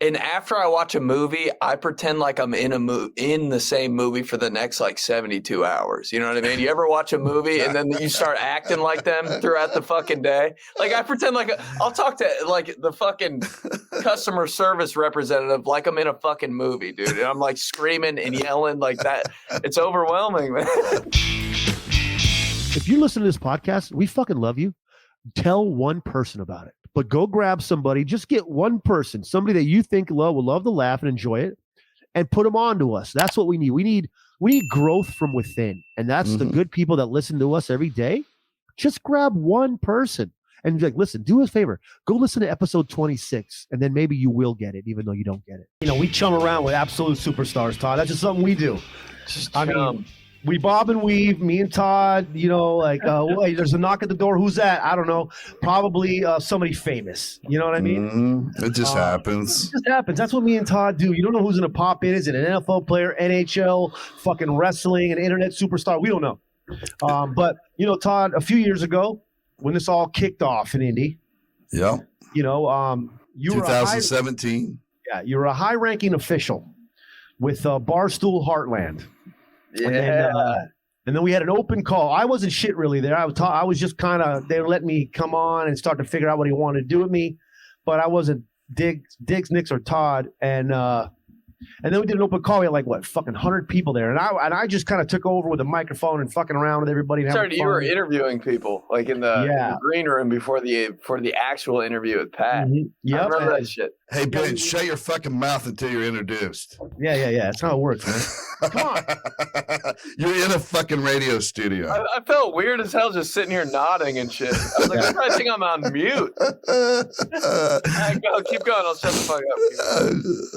And after I watch a movie, I pretend like I'm in the same movie for the next like 72 hours. You know what I mean? You ever watch a movie and then you start acting like them throughout the fucking day? Like I pretend like I'll talk to like the fucking customer service representative like I'm in a fucking movie, dude. And I'm like screaming and yelling like that. It's overwhelming, man. If you listen to this podcast, we fucking love you. Tell one person about it. But go grab somebody, just get one person, somebody that you think will love to laugh and enjoy it, and put them on to us. That's what we need. We need growth from within. And that's the good people that listen to us every day. Just grab one person and be like, listen, do us a favor. Go listen to episode 26, and then maybe you will get it, even though you don't get it. You know, we chum around with absolute superstars, Todd. That's just something we do. I mean, we bob and weave, me and Todd, you know, like, wait, there's a knock at the door. Who's that? I don't know. Probably somebody famous. You know what I mean? It just happens. It just happens. That's what me and Todd do. You don't know who's going to pop in. Is it an NFL player, NHL, fucking wrestling, an internet superstar? We don't know. But, you know, Todd, a few years ago, when this all kicked off in Indy, yeah, you know, you 2017. You were a high-ranking official with Barstool Heartland. Yeah. And then we had an open call. I wasn't shit really there. I was just kind of, they let me come on and start to figure out what he wanted to do with me, but I wasn't Diggs, Nicks, or Todd. And then we did an open call. We had like what, fucking 100 people there, and I just kind of took over with a microphone and fucking around with everybody. Sorry, you were interviewing people like in the green room before the actual interview with Pat. Yeah, I remember that shit. Hey, Ben, shut your fucking mouth until you're introduced. Yeah. That's how it works, man. Come on. You're in a fucking radio studio. I felt weird as hell just sitting here nodding and shit. I was like, I think I'm on mute. Keep going. I'll shut the fuck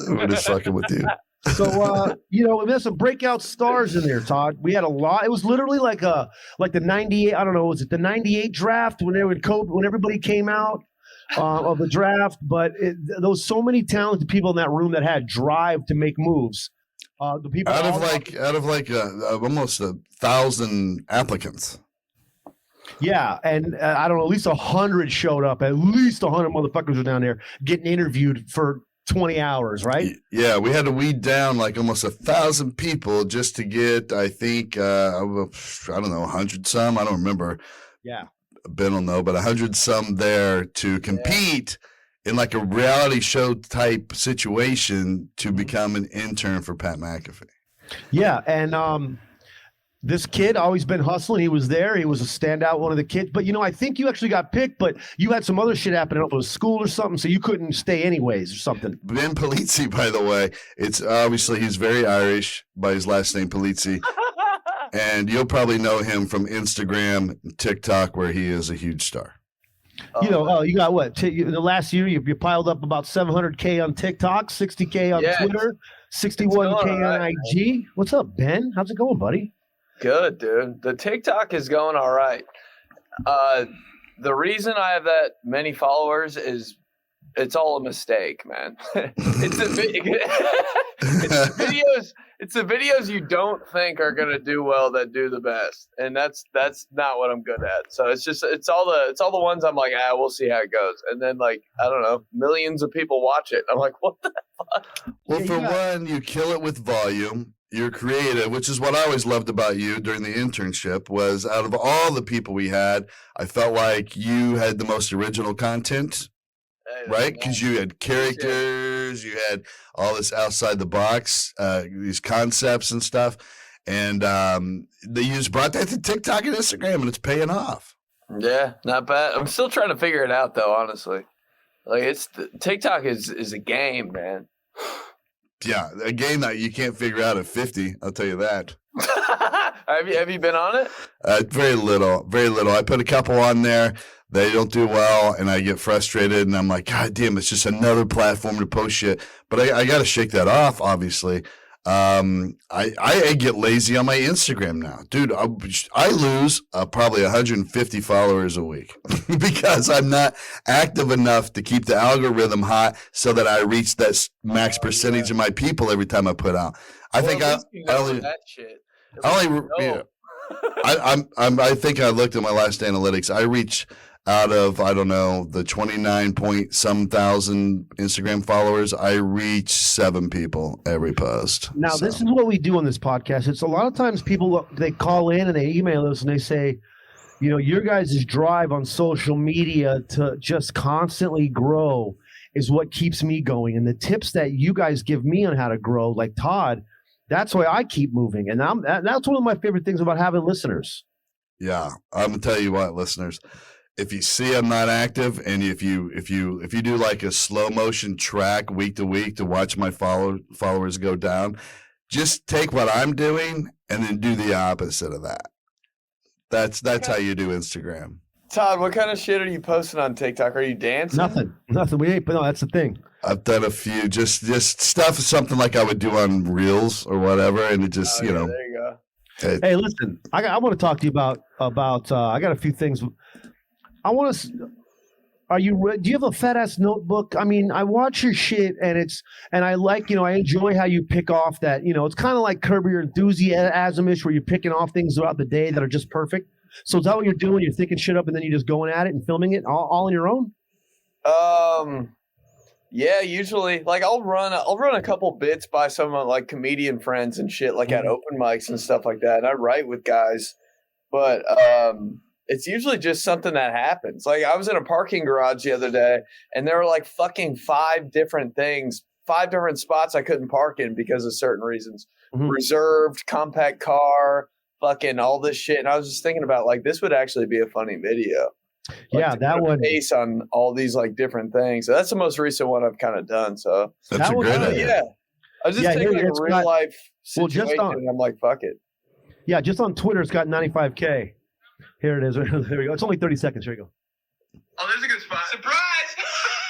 up. We're just fucking with you. So, you know, there's some breakout stars in there, Todd. We had a lot. It was literally like the 98, I don't know, was it the 98 draft when everybody came out of the draft? But there was so many talented people in that room that had drive to make moves. The people out of almost 1,000 applicants. Yeah, and I don't know, at least 100 showed up. At least 100 motherfuckers were down there getting interviewed for 20 hours, right? Yeah, we had to weed down like almost 1,000 people just to get, I think, I don't know, 100 some. I don't remember. Yeah. Ben will know, but 100 some there to compete in like a reality show type situation to become an intern for Pat McAfee. Yeah, and this kid always been hustling. He was there. He was a standout, one of the kids. But, you know, I think you actually got picked, but you had some other shit happening up at school or something, so you couldn't stay anyways or something. Ben Polizzi, by the way, it's obviously he's very Irish by his last name, Polizzi. And you'll probably know him from Instagram, TikTok, where he is a huge star. You know, you got what? The last year, you piled up about 700K on TikTok, 60K on Twitter, 61K on IG. What's up, Ben? How's it going, buddy? Good, dude. The TikTok is going all right. The reason I have that many followers is it's all a mistake, man. It's the videos you don't think are gonna do well that do the best, and that's not what I'm good at. So it's all the ones I'm like, we'll see how it goes, and then like I don't know, millions of people watch it. I'm like, what the fuck? Well, for one, you kill it with volume. You're creative, which is what I always loved about you during the internship. Was out of all the people we had, I felt like you had the most original content. Right, because you had characters, you had all this outside the box, these concepts and stuff, and you just brought that to TikTok and Instagram, and it's paying off. Yeah, not bad. I'm still trying to figure it out, though. Honestly, like TikTok is a game, man. Yeah, a game that you can't figure out at 50. I'll tell you that. Have you been on it? Very little. I put a couple on there. They don't do well, and I get frustrated, and I'm like, God damn, it's just another platform to post shit. But I got to shake that off, obviously. I get lazy on my Instagram now. Dude, I lose probably 150 followers a week because I'm not active enough to keep the algorithm hot so that I reach that max percentage of my people every time I put out. I think I think I looked at my last analytics. I reach out of, I don't know, the 29 point some thousand Instagram followers, I reach 7 people every post. Now, this is what we do on this podcast. It's a lot of times people, they call in and they email us and they say, you know, your guys' drive on social media to just constantly grow is what keeps me going. And the tips that you guys give me on how to grow, like Todd, that's why I keep moving. And that's one of my favorite things about having listeners. Yeah, I'm gonna tell you what, listeners. If you see I'm not active, and if you do like a slow motion track week to week to watch my followers go down, just take what I'm doing and then do the opposite of that. That's how you do Instagram. Todd, what kind of shit are you posting on TikTok? Are you dancing? Nothing. We ain't. But no, that's the thing. I've done a few, just stuff, something like I would do on Reels or whatever, and it just you know. There you go. Hey, listen, I want to talk to you about. I got a few things. I want to. Do you have a fat ass notebook? I mean, I watch your shit and I like, you know, I enjoy how you pick off that, you know, it's kind of like Curb Your Enthusiasm-ish where you're picking off things throughout the day that are just perfect. So is that what you're doing? You're thinking shit up and then you're just going at it and filming it all on your own? Yeah, usually like I'll run a couple bits by some of like comedian friends and shit, like at open mics and stuff like that. And I write with guys, but, it's usually just something that happens. Like I was in a parking garage the other day and there were like fucking 5 different spots I couldn't park in because of certain reasons. Mm-hmm. Reserved, compact car, fucking all this shit. And I was just thinking about like, this would actually be a funny video. Like, yeah, that one. Based on all these like different things. So that's the most recent one I've kind of done. So that's a great idea. Yeah. I was just thinking like a real life situation and I'm like, fuck it. Yeah, just on Twitter, it's got 95K. Here it is. There we go. It's only 30 seconds. Here we go. Oh, there's a good spot. Surprise!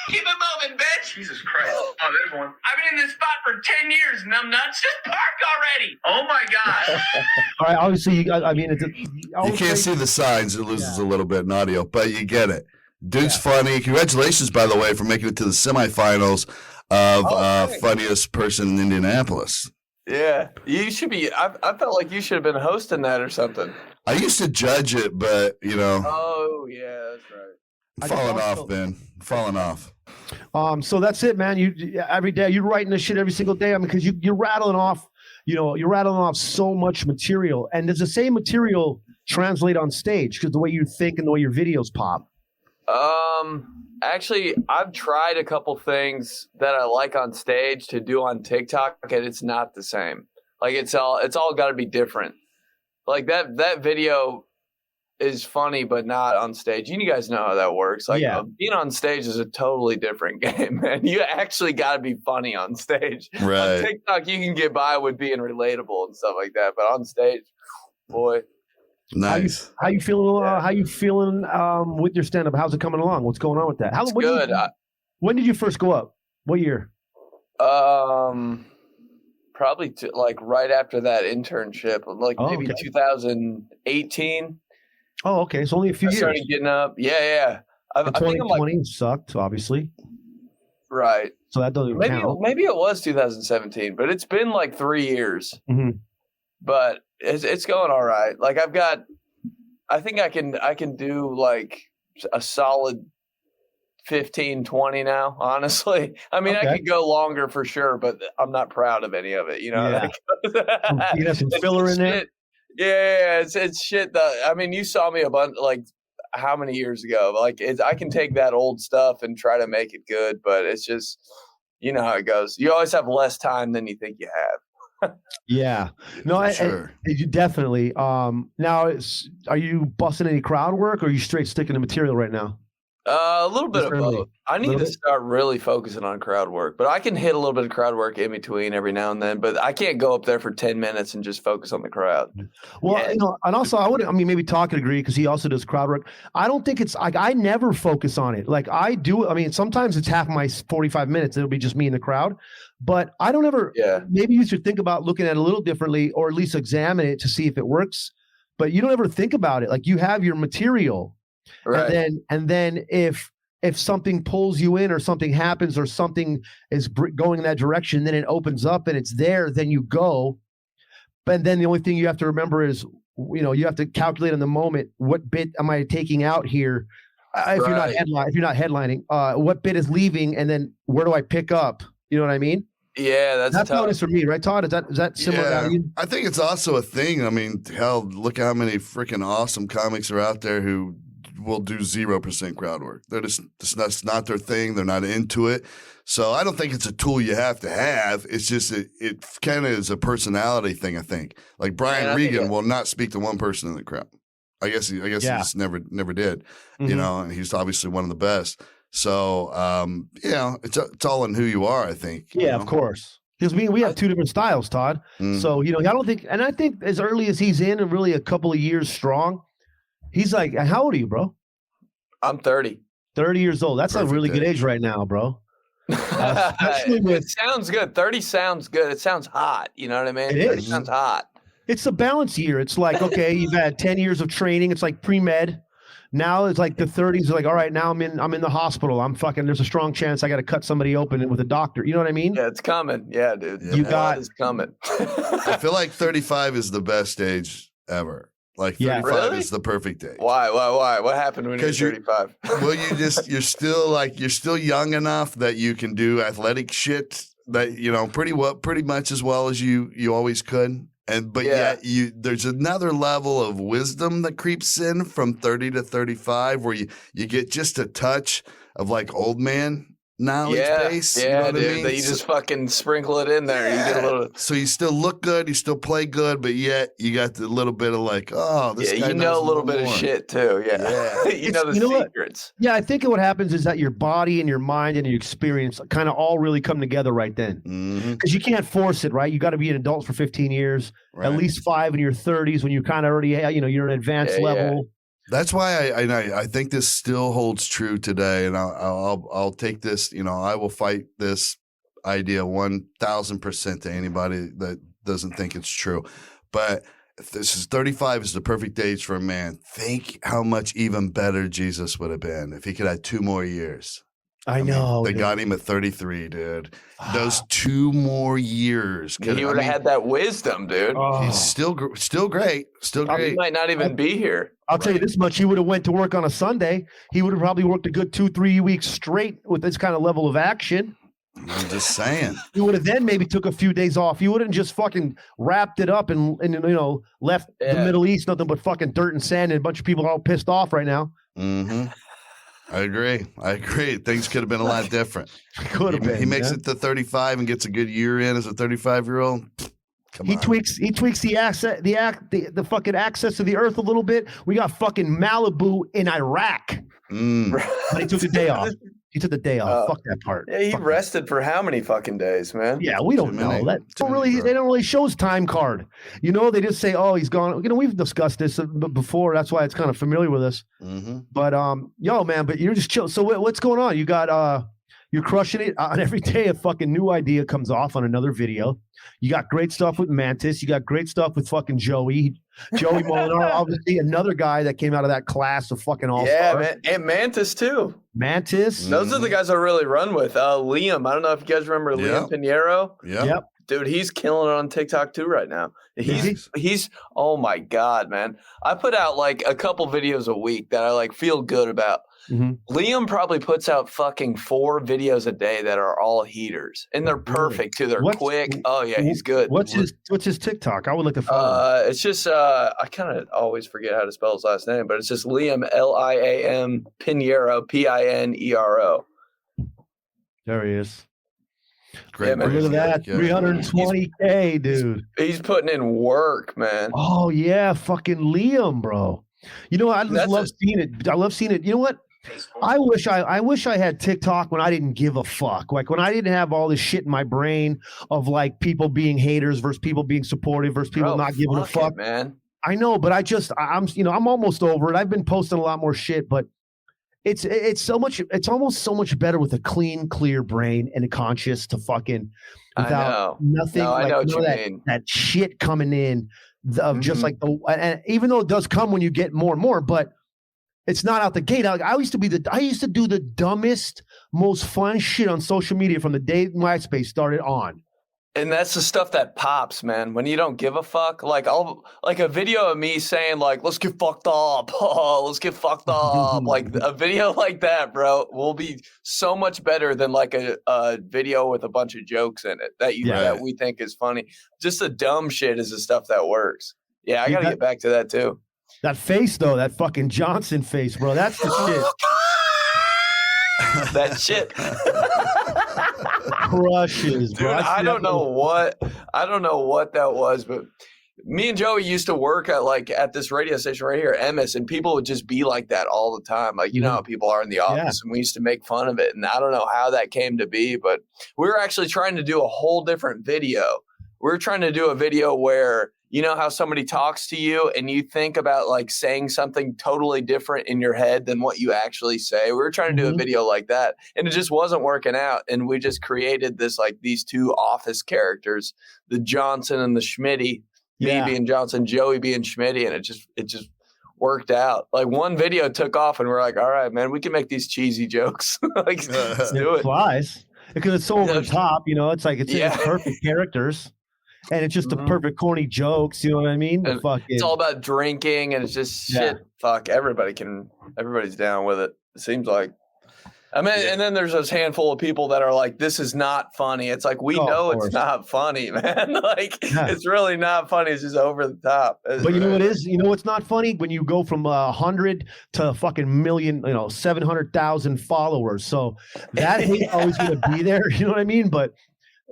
Keep it moving, bitch! Jesus Christ. Oh, there's one. I've been in this spot for 10 years, numbnuts. Just park already. Oh, my God. All right, obviously, you can't see the signs. It loses a little bit in audio, but you get it. Dude's funny. Congratulations, by the way, for making it to the semifinals of funniest person in Indianapolis. Yeah, you should be. I felt like you should have been hosting that or something. I used to judge it, but you know. Oh yeah, that's right. Falling off, Ben. Falling off. So that's it, man. You every day you're writing this shit every single day. I mean, because you're rattling off. You know, you're rattling off so much material, and does the same material translate on stage? Because the way you think and the way your videos pop. Actually, I've tried a couple things that I like on stage to do on TikTok, and it's not the same. Like it's all got to be different. Like that video is funny, but not on stage. You guys know how that works. Like being on stage is a totally different game, man. You actually got to be funny on stage. Right. On TikTok, you can get by with being relatable and stuff like that, but on stage, boy. Nice. How you feeling? How you feeling with your stand up? How's it coming along? What's going on with that? It's good. When did you first go up? What year? Probably like right after that internship, like maybe 2018. Oh, okay. So only a few years. Started getting up. Yeah. I think 2020 sucked, obviously. Right. So that doesn't count. Maybe it was 2017, but it's been like 3 years. Mm-hmm. But it's going all right. Like I think I can do like a solid 15, 20 now, honestly. I mean, I could go longer for sure, but I'm not proud of any of it, you know? Yeah. You have some filler in there? Yeah, it's shit that, I mean, you saw me a bunch, like, how many years ago? Like, I can take that old stuff and try to make it good, but it's just, you know how it goes. You always have less time than you think you have. Yeah, no, sure. You definitely. Now, are you busting any crowd work, or are you straight sticking to material right now? A little bit of both. I need to start really focusing on crowd work, but I can hit a little bit of crowd work in between every now and then. But I can't go up there for 10 minutes and just focus on the crowd. Well, you know, and also maybe Todd could agree because he also does crowd work. I don't think it's like I never focus on it. Like I do. I mean, sometimes it's half my 45 minutes. It'll be just me and the crowd. But I don't ever. Yeah. Maybe you should think about looking at it a little differently, or at least examine it to see if it works. But you don't ever think about it. Like you have your material. Right. And then if something pulls you in or something happens or something is going in that direction, then it opens up and it's there, then you go. But then the only thing you have to remember is, you know, you have to calculate in the moment, what bit am I taking out here if you're not headlining, what bit is leaving, and then where do I pick up? You know what I mean? Yeah, that's how it is for me, right, Todd? Is that similar to you? I think it's also a thing. I mean, hell, look how many freaking awesome comics are out there who will do 0% crowd work. They're just that's not their thing. They're not into it. So I don't think it's a tool you have to have. It's just it kind of is a personality thing. I think like Brian Regan will not speak to one person in the crowd. I guess he just never did. Mm-hmm. You know, and he's obviously one of the best. So, you know, it's all in who you are, I think. Yeah, of course. Because we have two different styles, Todd. So, you know, I think as early as he's in and really a couple of years strong, he's like, how old are you, bro? I'm 30. 30 years old. That's a really good age right now, bro. It sounds good. 30 sounds good. It sounds hot. You know what I mean? 30 sounds hot. It's a balance year. It's like, okay, you've had 10 years of training. It's like pre-med. Now it's like the 30s are like, all right, now I'm in the hospital. There's a strong chance I got to cut somebody open with a doctor. You know what I mean? Yeah, it's coming. Yeah, dude. Yeah. It's coming. I feel like 35 is the best age ever. Like 35 is the perfect age. Why? What happened when you're 35? Well, you're still young enough that you can do athletic shit that, you know, pretty much as well as you always could. But yet there's another level of wisdom that creeps in from 30 to 35 where you get just a touch of like old man knowledge base. Yeah, you know what dude. I mean? That you just fucking sprinkle it in there. Yeah. You get a little. So you still look good, you still play good, but yet you got the little bit of like, oh, this guy you know knows a little bit of shit too. Yeah. you know the secrets. Yeah, I think what happens is that your body and your mind and your experience kind of all really come together right then. Because you can't force it, right? You got to be an adult for 15 years, at least 5 in your 30s when you're kind of already, you know, you're an advanced level. That's why I think this still holds true today, and I'll take this. You know, I will fight this idea 1,000% to anybody that doesn't think it's true. But if this is 35 is the perfect age for a man, think how much even better Jesus would have been if he could have 2 more years. I know. They got him at 33, dude. Those 2 more years. He would have had that wisdom, dude. He's still great. Still great. He might not even be here. I'll tell you this much. He would have went to work on a Sunday. He would have probably worked a good 2-3 weeks straight with this kind of level of action. I'm just saying. He would have then maybe took a few days off. He wouldn't just fucking wrapped it up and you know, left the Middle East, nothing but fucking dirt and sand and a bunch of people all pissed off right now. Mm-hmm. I agree. Things could have been a lot different. Could have been. He makes it to 35 and gets a good year in as a 35-year-old. He tweaks the fucking access to the earth a little bit. We got fucking Malibu in Iraq. But he took the day off. Fuck that part. Yeah, he rested for how many fucking days, man? Yeah, we don't know. They don't really show his time card. You know, they just say, oh, he's gone. You know, we've discussed this before. That's why it's kind of familiar with us. But yo, man, but you're just chill. So what's going on? You got you're crushing it on every day. A fucking new idea comes off on another video. You got great stuff with Mantis. You got great stuff with fucking Joey Molinar, obviously another guy that came out of that class of fucking all-stars. Yeah, man. And Mantis too. Those are the guys I really run with. Liam, I don't know if you guys remember Liam Pinero. Yep. Dude, he's killing it on TikTok too right now. He's oh my God, man. I put out like a couple videos a week that I like feel good about. Liam probably puts out fucking 4 videos a day that are all heaters, and they're perfect too. They're quick. Oh yeah, he's good. What's his TikTok? I would like to follow. It's just I kind of always forget how to spell his last name, but it's just Liam Liam Pinero Pinero. There he is. Great. Look at that, 320K, dude. He's putting in work, man. Oh yeah, fucking Liam, bro. You know, I just love seeing it. I love seeing it. You know what? I wish I had TikTok when I didn't give a fuck. Like when I didn't have all this shit in my brain of like people being haters versus people being supportive versus people not giving a fuck. Man. I know, but I'm almost over it. I've been posting a lot more shit, but it's almost so much better with a clean, clear brain and a conscious to fucking without nothing. No, I know what you mean. That shit coming in of just like and even though it does come when you get more and more, but it's not out the gate. I used to do the dumbest, most fun shit on social media from the day MySpace started on. And that's the stuff that pops, man. When you don't give a fuck, like a video of me saying like, "Let's get fucked up," oh, let's get fucked up. Like a video like that, bro, will be so much better than like a video with a bunch of jokes in it that we think is funny. Just the dumb shit is the stuff that works. Yeah, I gotta get back to that too. That face though, that fucking Johnson face, bro. That's the shit. That shit crushes, bro. Dude, I don't know what that was, but me and Joey used to work at this radio station right here, Emmis, and people would just be like that all the time. Like, you know how people are in the office, and we used to make fun of it. And I don't know how that came to be, but we were actually trying to do a whole different video. We were trying to do a video where, you know how somebody talks to you and you think about like saying something totally different in your head than what you actually say. We were trying to do a video like that, and it just wasn't working out. And we just created these two office characters, the Johnson and the Schmitty, me being Johnson, Joey being Schmitty. And it just worked out. Like one video took off and we're like, all right, man, we can make these cheesy jokes. Like, let's do it. Flies. Because it's so over the top, you know, it's like it's perfect characters. And it's just the perfect corny jokes, you know what I mean? It's all about drinking, and it's just shit. Fuck, everybody's down with it. It seems like. I mean, and then there's this handful of people that are like, "This is not funny." It's like we know it's not funny, man. Like it's really not funny. It's just over the top. But you know what is? You know what's not funny? When you go from 100 to a fucking million, 700,000 followers. So that hate always going to be there. You know what I mean? But.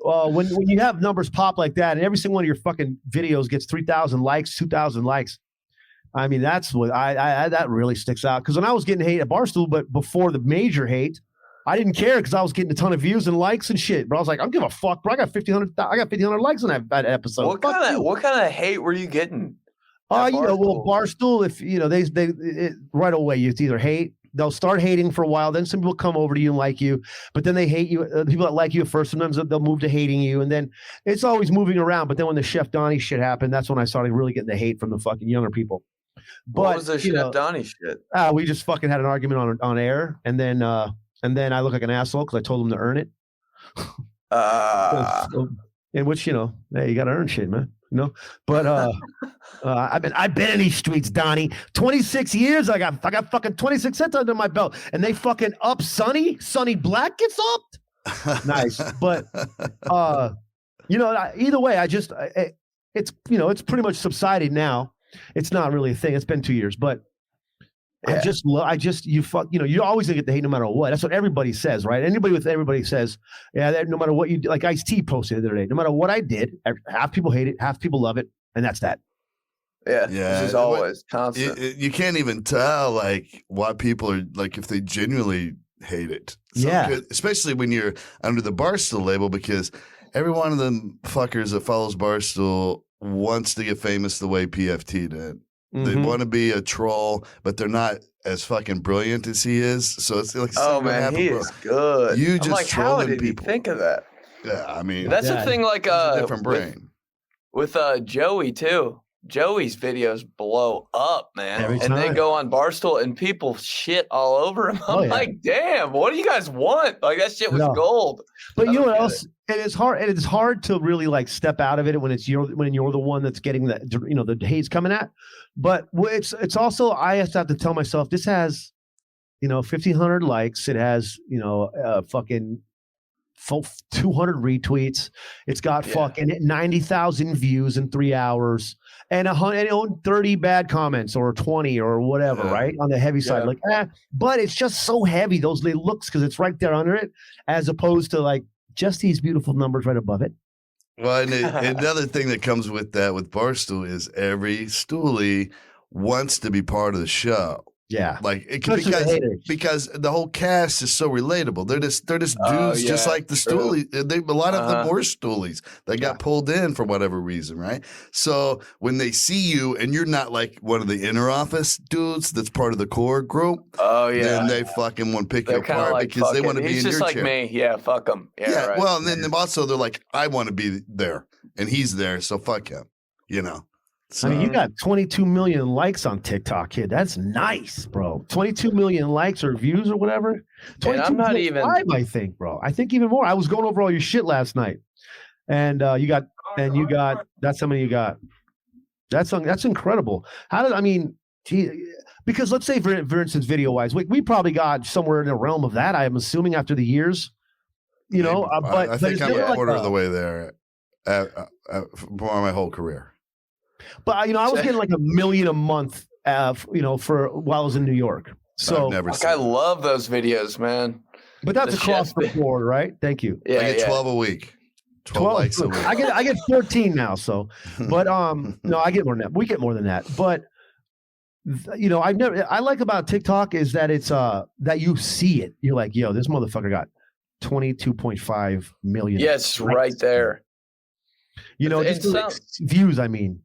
When you have numbers pop like that, and every single one of your fucking videos gets 3,000 likes, 2,000 likes, I mean, that's what I that really sticks out. Because when I was getting hate at Barstool, but before the major hate, I didn't care because I was getting a ton of views and likes and shit. But I was like, I don't give a fuck, bro. I got 1,500 likes on that episode. What kind of hate were you getting? Barstool. If they right away, you either hate. They'll start hating for a while. Then some people come over to you and like you, but then they hate you. People that like you at first, sometimes they'll move to hating you. And then it's always moving around. But then when the Chef Donnie shit happened, that's when I started really getting the hate from the fucking younger people. But, what was the Chef Donnie shit? We just fucking had an argument on air. And then I look like an asshole because I told him to earn it. In which, hey, you got to earn shit, man. But I've been in these streets, Donnie. 26 years. I got fucking 26 cents under my belt, and they fucking up Sonny Black gets upped. Nice, but either way, it's pretty much subsided now. It's not really a thing. It's been 2 years, but you always gonna get the hate no matter what. That's what everybody says, right? Everybody says, no matter what you do. Like Ice-T posted the other day, no matter what I did, half people hate it, half people love it, and that's that. Yeah. This is always constant. You can't even tell like why people are like if they genuinely hate it. Especially when you're under the Barstool label, because every one of them fuckers that follows Barstool wants to get famous the way PFT did. They want to be a troll, but they're not as fucking brilliant as he is. So it's like, oh man, he is good. You just like, how did people. He think of that? Yeah, I mean, that's the thing. Like, a different brain with Joey too. Joey's videos blow up, man, and they go on Barstool, and people shit all over him. I'm like, damn, what do you guys want? Like that shit was gold. But you know what else? It is hard. It is hard to really like step out of it when you're the one that's getting the hate's coming at. But it's also I have to tell myself this has 1,500 likes. It has fucking 200 retweets. It's got fucking 90,000 views in 3 hours, and 30 bad comments or 20 or whatever, right on the heavy side. Like, but it's just so heavy those looks because it's right there under it, as opposed to like just these beautiful numbers right above it. Well, and another thing that comes with that with Barstool is every stoolie wants to be part of the show. Yeah, like it can, because the whole cast is so relatable. They're just dudes, just like the stoolies. A lot of them were stoolies that got pulled in for whatever reason, right? So when they see you and you're not like one of the inner office dudes that's part of the core group, then they fucking want to pick you apart like, because they want to be in your chair. He's just like me. Yeah, fuck him. Yeah, right. Well, and then also they're like, I want to be there, and he's there, so fuck him. So, I mean, you got 22 million likes on TikTok, kid. That's nice, bro. 22 million likes or views or whatever. 22 I'm not even 5, I think, bro. I think even more. I was going over all your shit last night, And you got that's how many you got. That's incredible. Because let's say for instance, video wise, we probably got somewhere in the realm of that. I'm assuming after the years, but I think I'm a quarter like of the way there for my whole career. But I was getting like 1 million a month, for while I was in New York. So I've never I love those videos, man. But that's across the board, right? Thank you. Yeah, I get 12 a week. 12 likes a week. I get 14 now. So, but no, I get more than that. We get more than that. But I like about TikTok is that it's that you see it. You're like, yo, this motherfucker got 22.5 million. Yes, right there. Just views. I mean.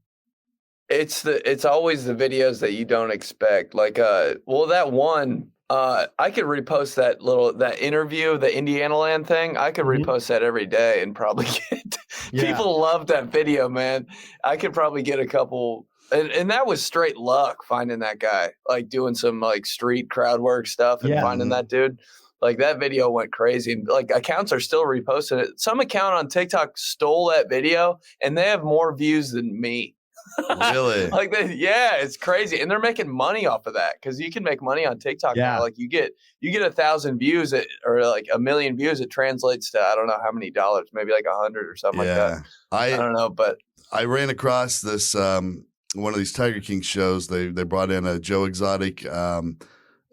It's always the videos that you don't expect. Like that one, I could repost that interview, the Indiana Land thing. I could repost that every day and probably get people love that video, man. I could probably get a couple, and that was straight luck finding that guy, like doing some like street crowd work stuff and finding that dude. Like that video went crazy, and like accounts are still reposting it. Some account on TikTok stole that video, and they have more views than me. Really? It's crazy, and they're making money off of that because you can make money on TikTok now. Like you get 1,000 views or like 1 million views. It translates to I don't know how many dollars, maybe like 100 or something like that. I don't know, but I ran across this one of these Tiger King shows. They brought in a Joe Exotic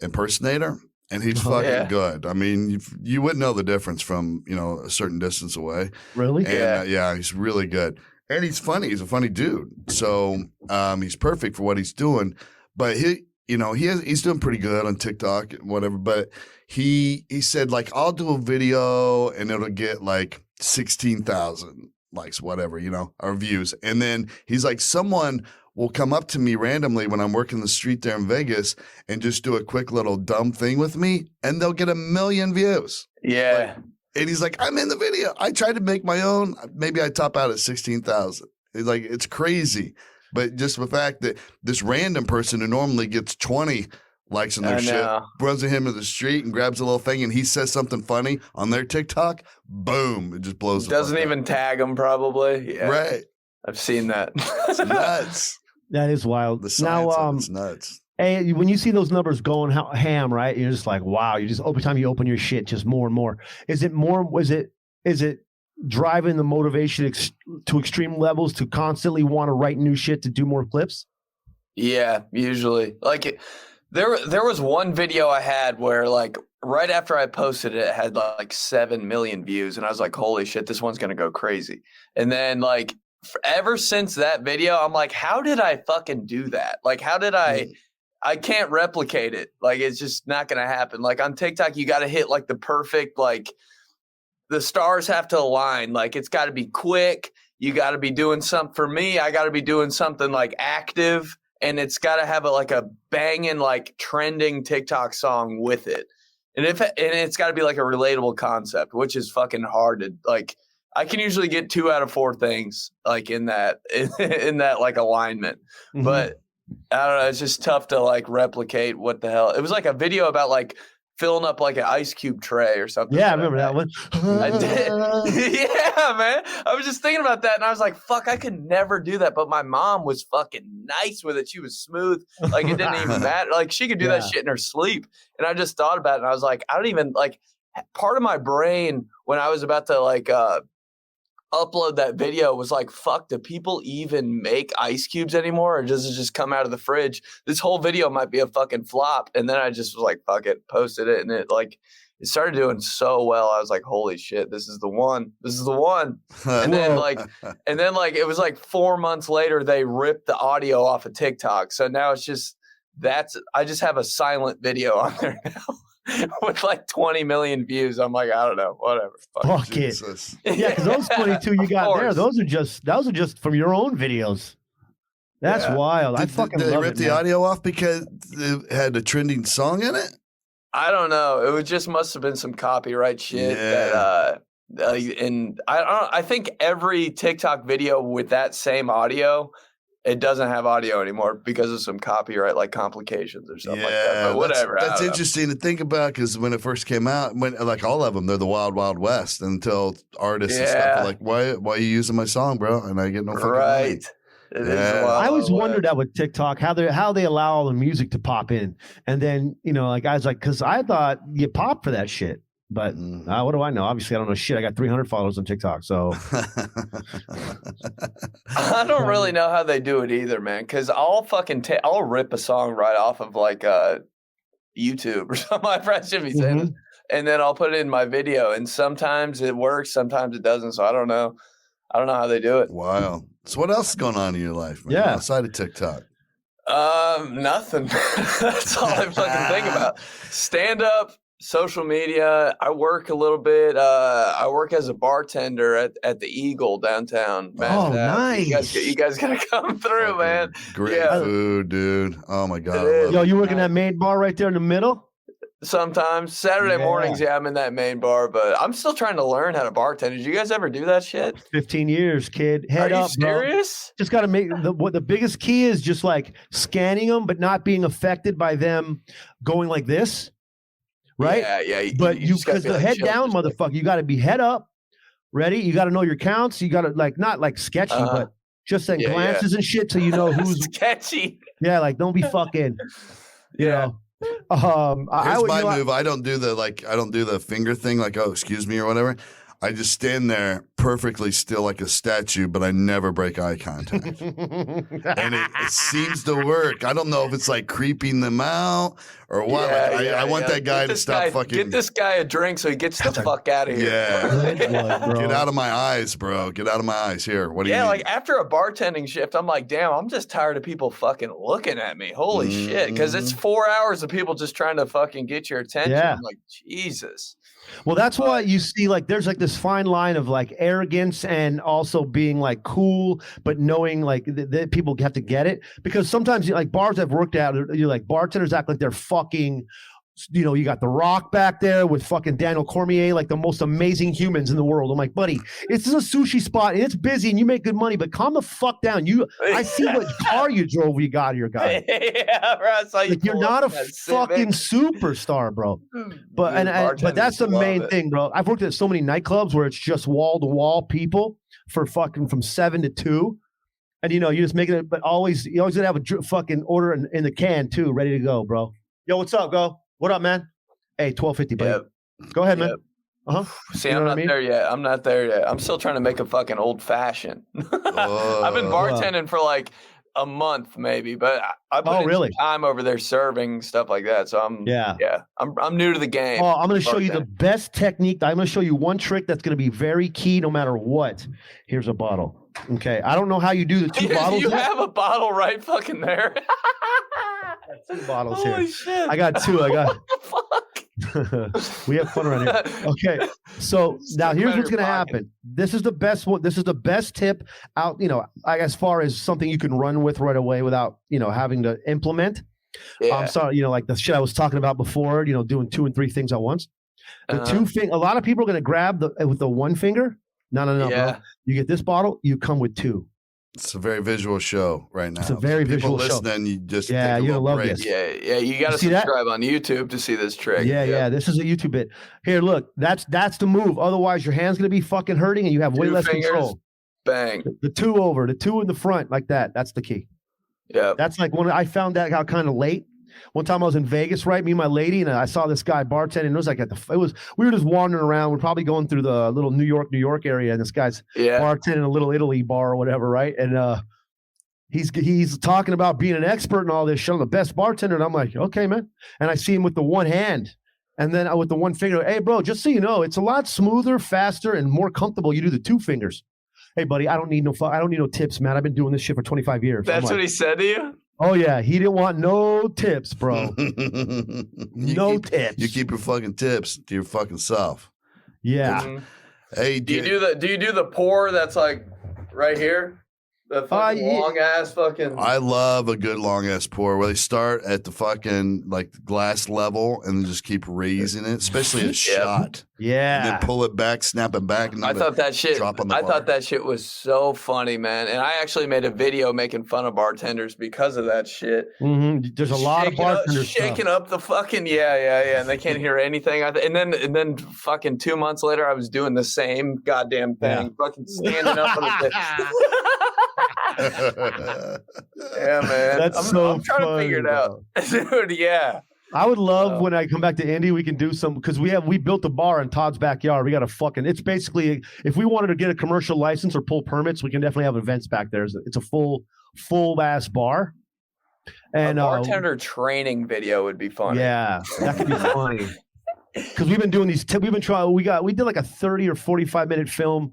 impersonator. And he's fucking good. I mean, you wouldn't know the difference from, a certain distance away. Really? And, he's really good. And he's funny. He's a funny dude. So he's perfect for what he's doing. But he's doing pretty good on TikTok and whatever. But he said, like, I'll do a video and it'll get like 16,000 likes, whatever, or views. And then he's like, someone will come up to me randomly when I'm working the street there in Vegas and just do a quick little dumb thing with me, and they'll get 1 million views. Yeah. And he's like, I'm in the video. I tried to make my own. Maybe I top out at 16,000. He's like, it's crazy. But just the fact that this random person who normally gets 20 likes on their shit runs to him in the street and grabs a little thing and he says something funny on their TikTok, boom, it just blows. Doesn't even tag them probably. Yeah. Right. I've seen that. It's nuts. That is wild. The science of it's nuts. Hey, when you see those numbers going ham, right? You're just like, wow. You just every time you open your shit, just more and more. Is it more? Is it driving the motivation to extreme levels to constantly want to write new shit to do more clips? Yeah, usually. Like there was one video I had where like right after I posted it, it had like 7 million views, and I was like, holy shit, this one's gonna go crazy. And then like ever since that video, I'm like, how did I fucking do that? Like, how did I can't replicate it. Like, it's just not going to happen. Like on TikTok, you got to hit like the perfect, like the stars have to align. Like it's got to be quick. You got to be doing something for me. I got to be doing something like active, and it's got to have a banging, like trending TikTok song with it. And it's got to be like a relatable concept, which is fucking hard to like. I can usually get 2 out of 4 things like in that like alignment, but I don't know. It's just tough to like replicate what the hell. It was like a video about like filling up like an ice cube tray or something. Yeah, I remember that one. I did. Yeah, man. I was just thinking about that and I was like, fuck, I could never do that. But my mom was fucking nice with it. She was smooth. Like it didn't even matter. Like she could do that shit in her sleep. And I just thought about it and I was like, I don't even like part of my brain when I was about to like upload that video was like, fuck, do people even make ice cubes anymore, or does it just come out of the fridge? This whole video might be a fucking flop. And then I just was like, fuck it, posted it, and it started doing so well. I was like, holy shit, this is the one. And then like it was like 4 months later they ripped the audio off of TikTok. So now it's just I just have a silent video on there now. With like 20 million views. I'm like, I don't know, whatever. Fuck it. Yeah, because those 22 you got there, those are just from your own videos. That's wild. I fucking love it. Did they rip the audio off because it had a trending song in it? I don't know. It just must have been some copyright shit that and I think every TikTok video with that same audio it doesn't have audio anymore because of some copyright like complications or something like that. But whatever. That's interesting to think about because when it first came out, when like all of them, they're the wild, wild west until artists and stuff are like, why are you using my song, bro? And I get no fucking money. I always wondered that with TikTok, how they allow all the music to pop in. And then, like, I was like, because I thought you pop for that shit. But what do I know? Obviously, I don't know shit. I got 300 followers on TikTok, so I don't really know how they do it either, man. Because I'll fucking I'll rip a song right off of like YouTube or something. My friends should be saying this, and then I'll put it in my video. And sometimes it works, sometimes it doesn't. So I don't know. I don't know how they do it. Wow. So what else is going on in your life, man? Yeah, outside of TikTok. Nothing. That's all I fucking think about. Stand up. Social media. I work a little bit. I work as a bartender at the Eagle downtown. Oh, nice! You guys gotta come through, man. Great food, dude. Oh my god. Yo, you work in that main bar right there in the middle? Sometimes Saturday mornings, I'm in that main bar, but I'm still trying to learn how to bartend. Did you guys ever do that shit? 15 years, kid. Head up, bro. Are you serious? Just got to make what the biggest key is just like scanning them, but not being affected by them going like this. Right? Yeah. But because the head down, motherfucker, you got to be head up, ready. You got to know your counts. You got to like not like sketchy, but just like glances and shit, so you know who's sketchy. Yeah, like don't be fucking, you know. Here's my move. I don't do the finger thing, like excuse me or whatever. I just stand there perfectly still like a statue, but I never break eye contact. And it seems to work. I don't know if it's like creeping them out or what. I want that guy to stop fucking. Get this guy a drink so he gets the fuck out of here. Yeah. Get out of my eyes, bro. Get out of my eyes. Here. What do you mean? Like after a bartending shift, I'm like, damn, I'm just tired of people fucking looking at me. Holy shit. Because it's 4 hours of people just trying to fucking get your attention. Yeah. I'm like, Jesus. Well, that's why you see like there's like this fine line of like arrogance and also being like cool, but knowing like that people have to get it, because sometimes like bars I've worked at, you're like bartenders act like they're fucking, you got The Rock back there with fucking Daniel Cormier, like the most amazing humans in the world. I'm like, buddy, it's a sushi spot and it's busy and you make good money, but calm the fuck down. I see what car you drove when you got here, guy. Yeah, bro. I saw you like, you're not a fucking superstar, bro. But but that's the main thing, bro. I've worked at so many nightclubs where it's just wall to wall people for fucking from 7 to 2. And you just make it, but you always gotta have a fucking order in the can too, ready to go, bro. Yo, what's up, go? What up, man? Hey, $12.50, buddy. Yep. Go ahead, man. See, I'm not there yet. I'm not there yet. I'm still trying to make a fucking old fashioned. I've been bartending for like a month, maybe, but I put in some time over there serving stuff like that. So I'm new to the game. Oh, I'm going to show you the best technique. I'm going to show you one trick that's going to be very key, no matter what. Here's a bottle. Okay, I don't know how you do the two bottles. You have a bottle right fucking there. 2 bottles Holy here. Shit. I got 2. What the fuck? We have fun around here. Okay, so now here's what's going to happen. This is the best one. This is the best tip out. As far as something you can run with right away without having to implement. Yeah. I'm sorry, like the shit I was talking about before. Doing 2 and 3 things at once. The 2 a lot of people are going to grab with the 1 finger. No, bro. You get this bottle, you come with 2. It's a very visual show right now. It's a very visual show. Listening, you just you're gonna love this. Yeah. You got to subscribe on YouTube to see this trick. Yeah. This is a YouTube bit. Here, look. That's the move. Otherwise, your hand's gonna be fucking hurting, and you have way less control. Bang. The 2 over, the 2 in the front, like that. That's the key. Yeah. That's like when I found that out kind of late. One time I was in Vegas, right? Me and my lady, and I saw this guy bartending. It was like we were just wandering around. We're probably going through the little New York area, and this guy's bartending a little Italy bar or whatever, right? And he's talking about being an expert and all this shit. I'm the best bartender, and I'm like, okay, man. And I see him with the 1 hand, and then with the 1 finger. Hey, bro, just so you know, it's a lot smoother, faster, and more comfortable. You do the 2 fingers. Hey, buddy, I don't need no tips, man. I've been doing this shit for 25 years. That's what he said to you? Oh, yeah. He didn't want no tips, bro. Tips. You keep your fucking tips to your fucking self. Yeah. Mm-hmm. Hey, do you do the pour that's like right here? The fucking long ass fucking. I love a good long ass pour where they start at the fucking like glass level and then just keep raising it, especially a shot. Yeah. And then pull it back, snap it back. And I thought that shit. drop on the I bar. thought that shit was so funny, man. And I actually made a video making fun of bartenders because of that shit. There's a lot of bartenders shaking up the fucking and they can't hear anything. And then fucking 2 months later, I was doing the same goddamn thing, fucking standing up on the yeah, man. I'm trying to figure it out, dude. Yeah. I would love when I come back to Indy, we can do some, because we built a bar in Todd's backyard. We got it's basically, if we wanted to get a commercial license or pull permits, we can definitely have events back there. It's a full ass bar. And a bartender training video would be funny. Yeah, that could be funny. Because we've been doing these, we did like a 30 or 45-minute film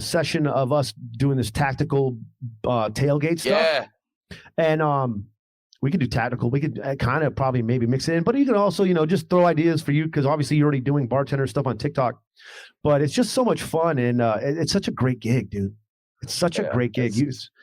session of us doing this tactical tailgate stuff. Yeah. And we could do tactical. We could kind of probably maybe mix it in, but you can also, just throw ideas for you, because obviously you're already doing bartender stuff on TikTok. But it's just so much fun, and it's such a great gig, dude. It's such a great gig.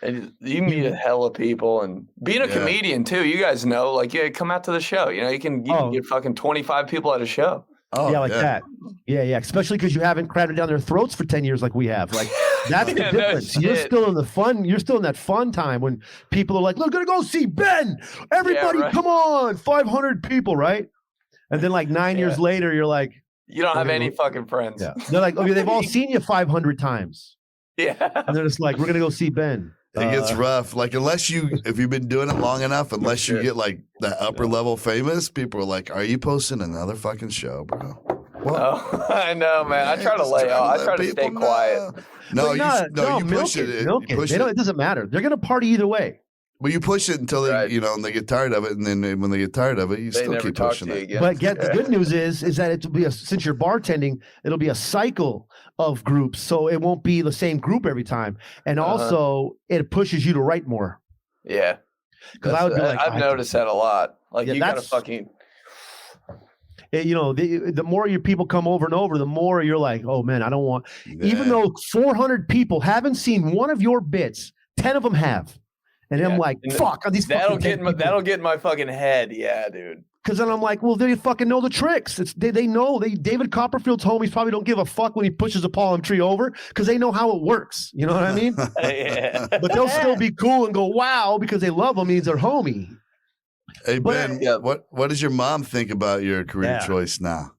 And you meet a hell of people, and being a comedian too. You guys know, like, come out to the show. You can get fucking 25 people at a show. Oh, yeah, like that. Yeah. Especially because you haven't crammed it down their throats for 10 years like we have. Like, that's the difference. You're still in the fun. You're still in that fun time when people are like, "We're gonna go see Ben. Everybody, come on, 500 people, right?" And then like 9 years later, you're like, you don't have any fucking friends. Yeah. They're like, okay, they've all seen you 500 times. Yeah. And they're just like, "We're gonna go see Ben." It gets rough. Like, if you've been doing it long enough, unless you get like that upper level famous, people are like, "Are you posting another fucking show, bro?" Oh, I know, man. I try to lay off. I try to stay quiet. No, you push it. Milk it. It doesn't matter. They're gonna party either way. Well, you push it until they, and they get tired of it, and then when they get tired of it, you still keep pushing it. Again. But the good news is that it'll be since you're bartending, it'll be a cycle of groups, so it won't be the same group every time, and also it pushes you to write more. Yeah, because I would be like, I've noticed that a lot. Like, you gotta fucking. The more your people come over and over, the more you're like, oh man, I don't want. Even though 400 people haven't seen one of your bits, 10 of them have. And I'm like, fuck, are these that'll get in my fucking head. Yeah, dude. Because then I'm like, well, they fucking know the tricks. They know. David Copperfield's homies probably don't give a fuck when he pushes a palm tree over, because they know how it works. You know what I mean? Yeah. But they'll still be cool and go, wow, because they love him, means they're homie. Hey, Ben, what does your mom think about your career choice now?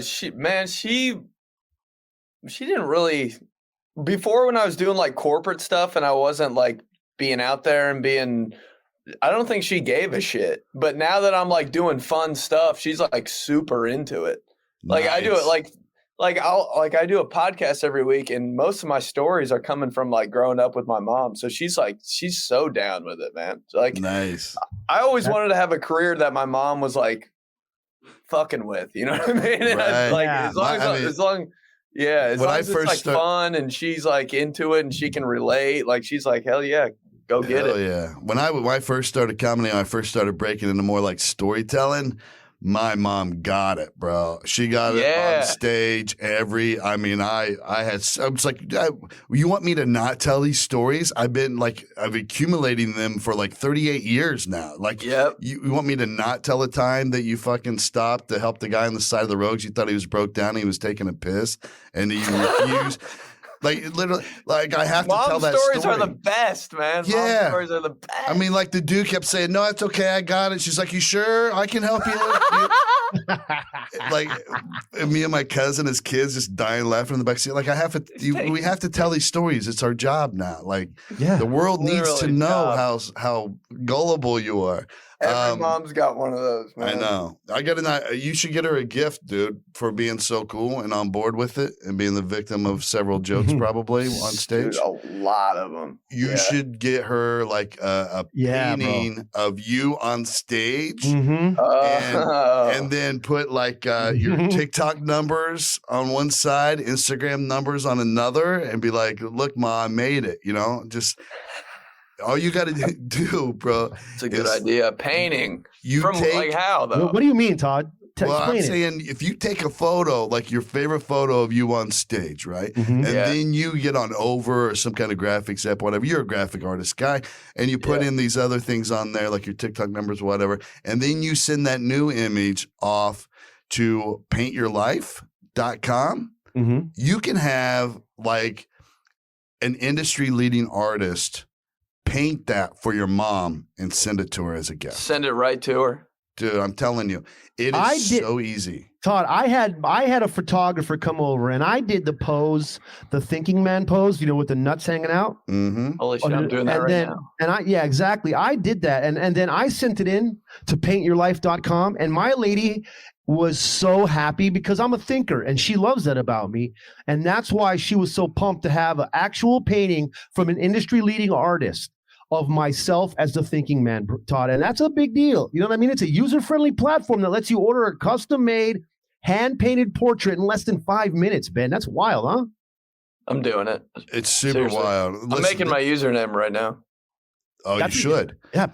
She didn't really. Before, when I was doing like corporate stuff and I wasn't like being out there and I don't think she gave a shit. But now that I'm like doing fun stuff, she's like super into it. Like, nice. I do it I do a podcast every week, and most of my stories are coming from like growing up with my mom. So she's so down with it, man. Like, nice. I always wanted to have a career that my mom was like fucking with, you know what I mean? Right. As long as it's like fun and she's like into it and she can relate, like she's like, hell yeah, go get it. Yeah. When I first started comedy, I first stared breaking into more like storytelling. My mom got it, bro. She got it on stage. I was like, you want me to not tell these stories? I've accumulating them for like 38 years now. Like, you want me to not tell a time that you fucking stopped to help the guy on the side of the road? You thought he was broke down. He was taking a piss, and you refused. Like, literally, like, I have to tell that story. Mom stories are the best, man. Yeah. Mom stories are the best. I mean, like, the dude kept saying, no, it's okay, I got it. She's like, you sure? I can help you. Like, me and my cousin as kids just dying laughing in the backseat. Like, we have to tell these stories. It's our job now. Like, the world needs to know how gullible you are. Every mom's got one of those, man. I know. You should get her a gift, dude, for being so cool and on board with it and being the victim of several jokes probably on stage. Dude, a lot of them. You should get her like a painting of you on stage and then put like your TikTok numbers on one side, Instagram numbers on another, and be like, look, Ma, I made it, just... All you got to do, bro. It's a good idea. Painting. Like how, though? What do you mean, Todd? I'm saying if you take a photo, like your favorite photo of you on stage, right? And then you get on Over or some kind of graphics app, whatever. You're a graphic artist guy. And you put in these other things on there, like your TikTok numbers, whatever. And then you send that new image off to paintyourlife.com, you can have like an industry leading artist paint that for your mom and send it to her as a gift. Send it right to her. Dude, I'm telling you, it is so easy. Todd, I had a photographer come over and I did the pose, the thinking man pose, with the nuts hanging out. Holy shit, I'm doing that right now. And exactly. I did that. And then I sent it in to paintyourlife.com, and my lady was so happy because I'm a thinker and she loves that about me. And that's why she was so pumped to have an actual painting from an industry leading artist of myself as the thinking man, Todd. And that's a big deal. You know what I mean? It's a user-friendly platform that lets you order a custom-made, hand-painted portrait in less than 5 minutes, Ben. That's wild, huh? I'm doing it. It's super wild. Listen, I'm making my username right now. Oh, you should. Yeah,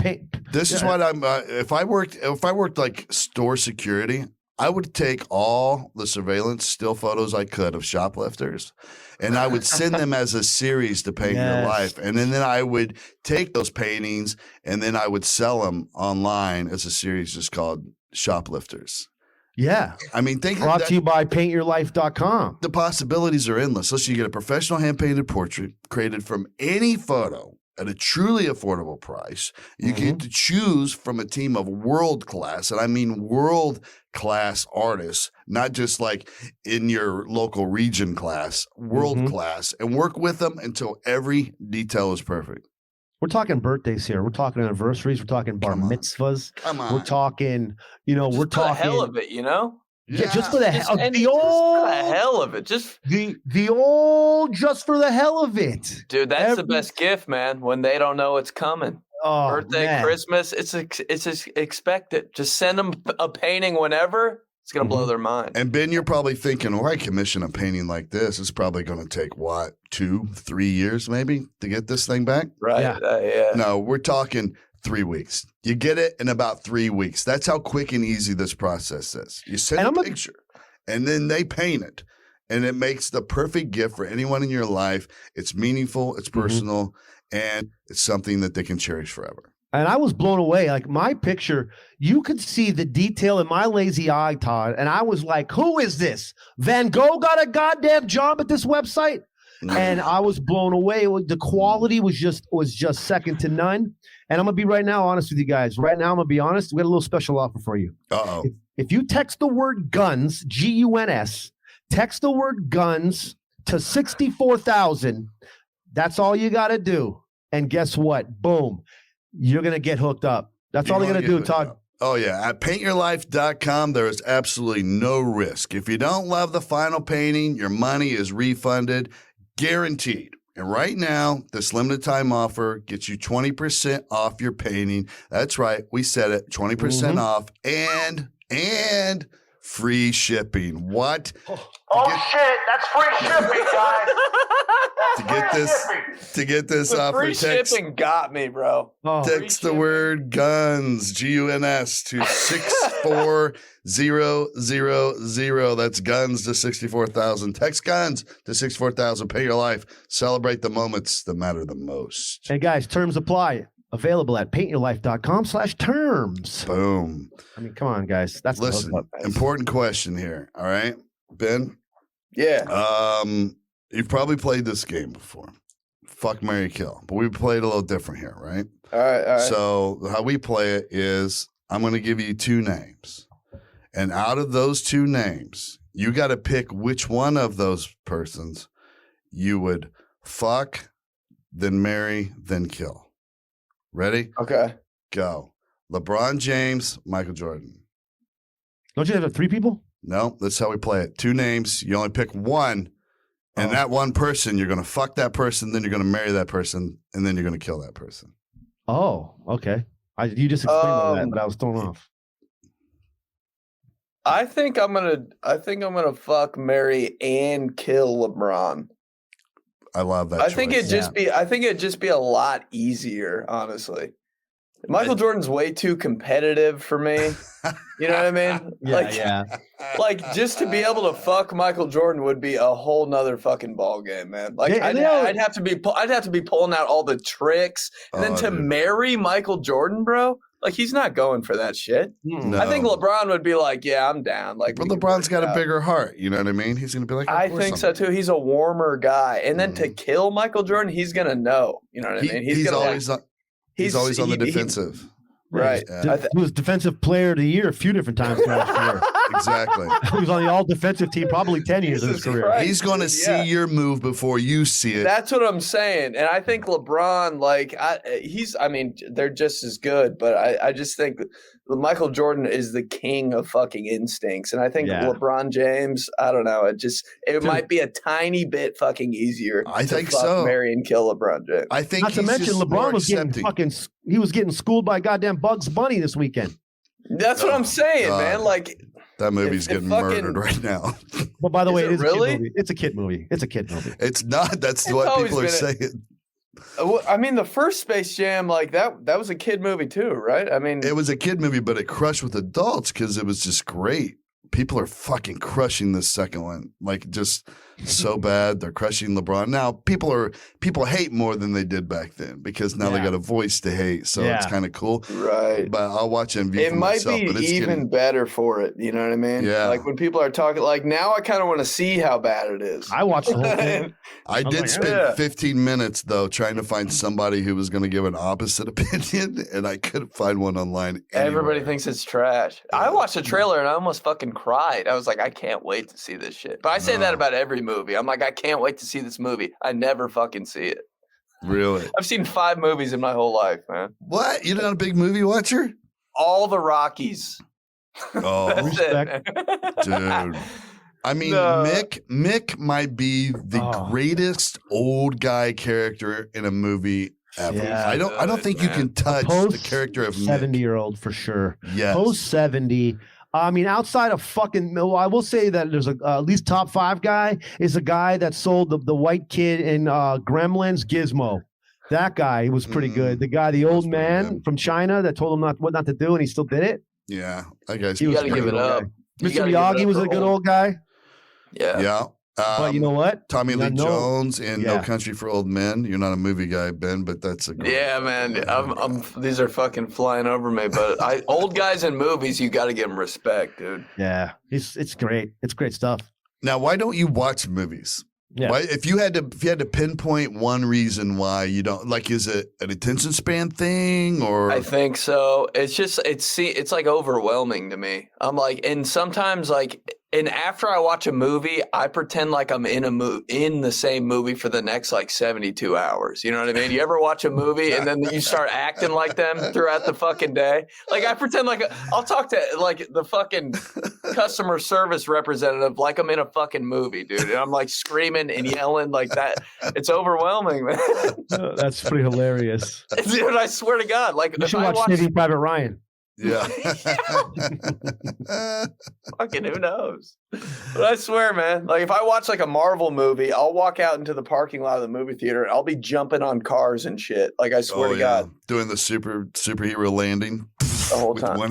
This is what I'm. If I worked like store security, I would take all the surveillance still photos I could of shoplifters, and I would send them as a series to Paint Your Life. And then I would take those paintings and then I would sell them online as a series just called Shoplifters. Yeah. I mean, brought to you by paintyourlife.com. The possibilities are endless. Listen, you get a professional hand-painted portrait created from any photo at a truly affordable price. You get to choose from a team of world-class, and I mean world-class artists, not just like in your local region class, world-class, and work with them until every detail is perfect. We're talking birthdays here. We're talking anniversaries. We're talking bar mitzvahs. Come on. We're talking, Just for the hell of it, Yeah, just for the hell of it. Just the old just for the hell of it. Dude, that's the best gift, man, when they don't know it's coming. Oh, birthday, man. Christmas, it's expected. Just send them a painting whenever. It's going to blow their mind. And Ben, you're probably thinking, I commission a painting like this. It's probably going to take, 2-3 years maybe to get this thing back? Right. Yeah. No, we're talking 3 weeks. You get it in about 3 weeks. That's how quick and easy this process is. You send a picture, and then they paint it, and it makes the perfect gift for anyone in your life. It's meaningful, it's personal, and it's something that they can cherish forever. And I was blown away. Like my picture, you could see the detail in my lazy eye, Todd. And I was like, who is this? Van Gogh got a goddamn job at this website? And I was blown away. The quality was just second to none. And I'm going to be honest with you guys. Right now, I'm going to be honest. We got a little special offer for you. Uh-oh. If you text the word guns, GUNS, text the word guns to 64,000, that's all you got to do. And guess what? Boom. You're going to get hooked up. That's all they're going to do, Todd. Oh, yeah. At paintyourlife.com, there is absolutely no risk. If you don't love the final painting, your money is refunded, guaranteed. And right now, this limited time offer gets you 20% off your painting. That's right. We said it. 20% off and free shipping. What? Shit, that's free shipping, guys. To get this offer, free shipping got me, bro. Text the word guns, GUNS, to 64000. That's guns to 64,000. Text guns to 64,000. Pay your life. Celebrate the moments that matter the most. And guys, terms apply. Available at paintyourlife.com/terms. Boom. I mean, come on, guys. That's Listen, important question here. All right, Ben? Yeah. You've probably played this game before. Fuck, marry, kill. But we played a little different here, right? All right. So how we play it is I'm going to give you two names. And out of those two names, you got to pick which one of those persons you would fuck, then marry, then kill. Ready? Okay. Go. LeBron James, Michael Jordan. Don't you have 3 people? No, that's how we play it. 2 names. You only pick one. And that one person, you're going to fuck that person, then you're going to marry that person, and then you're going to kill that person. Oh, okay. You just explained all that, but I was thrown off. I think I'm gonna fuck, marry, and kill LeBron. I love that. I think it'd just be a lot easier, honestly. Michael Jordan's way too competitive for me. You know what I mean? Like just to be able to fuck Michael Jordan would be a whole nother fucking ball game, man. Like I'd have to be pulling out all the tricks, and then to marry Michael Jordan, bro. Like, he's not going for that shit. No. I think LeBron would be like, yeah, I'm down. Like, But we can LeBron's work got it a out. bigger heart. You know what I mean? He's going to be like, I think so too. He's a warmer guy. And then to kill Michael Jordan, he's going to know. You know what I mean? He's gonna always on the defensive. Right. Yeah. He was defensive player of the year a few different times last year. Exactly. He was on the all defensive team probably 10 years of his Jesus career. Christ. He's going to see your move before you see it. That's what I'm saying. And I think LeBron, like, they're just as good, but I just think Michael Jordan is the king of fucking instincts. And I think LeBron James, I don't know, it might be a tiny bit fucking easier I think fuck, so. marry and kill LeBron James. I think Not to mention LeBron was getting schooled by goddamn Bugs Bunny this weekend. That's what I'm saying, man. Like, that movie's getting murdered right now. Well, by the way, it really? It's a kid movie. It's a kid movie. It's not. That's what people are saying. I mean, the first Space Jam, like that was a kid movie too, right? I mean, it was a kid movie, but it crushed with adults because it was just great. People are fucking crushing this second one, like just so bad. They're crushing LeBron now. People hate more than they did back then because now they got a voice to hate, so it's kind of cool, right? But I'll watch MV. It for might myself, be but it's even better for it. You know what I mean? Yeah. Like when people are talking, like now I kind of want to see how bad it is. I watched the whole thing. I did spend 15 minutes though trying to find somebody who was going to give an opposite opinion, and I couldn't find one online. Everybody thinks it's trash. I watched the trailer and I almost fucking cried. I was like, I can't wait to see this shit. But I say that about every movie. I'm like, I can't wait to see this movie. I never fucking see it. Really? I've seen 5 movies in my whole life, man. What? You're not a big movie watcher? All the Rockies. Oh, That's it. dude. I mean, Mick might be the greatest old guy character in a movie ever. Yeah. I don't think you can touch the character of Mick. 70-year-old for sure. Yes. Post 70. I mean, outside of fucking, I will say that there's at least top 5 guy is a guy that sold the white kid in Gremlins Gizmo. That guy was pretty good. The guy, the old man from China that told him what not to do, and he still did it. Yeah, I guess you got to give it up. Mr. Miyagi was a good old guy. Yeah. Yeah. But you know what? Tommy Lee Jones in No Country for Old Men. You're not a movie guy, Ben, but that's a great man. I'm these are fucking flying over me. But old guys in movies, you got to give them respect, dude. Yeah, it's great. It's great stuff. Now, why don't you watch movies? Yeah. Why, if you had to pinpoint one reason why you don't, like, is it an attention span thing or? I think so. It's just it's like overwhelming to me. I'm like, and sometimes like. And after I watch a movie, I pretend like I'm in the same movie for the next like 72 hours. You know what I mean? You ever watch a movie and then you start acting like them throughout the fucking day? Like I pretend like I'll talk to like the fucking customer service representative like I'm in a fucking movie, dude. And I'm like screaming and yelling like that. It's overwhelming, man. That's pretty hilarious. Dude, I swear to God. Like you should watch Saving Private Ryan. Yeah. Fucking who knows? But I swear, man, like if I watch like a Marvel movie, I'll walk out into the parking lot of the movie theater and I'll be jumping on cars and shit. Like I swear to God. Doing the superhero landing the whole time.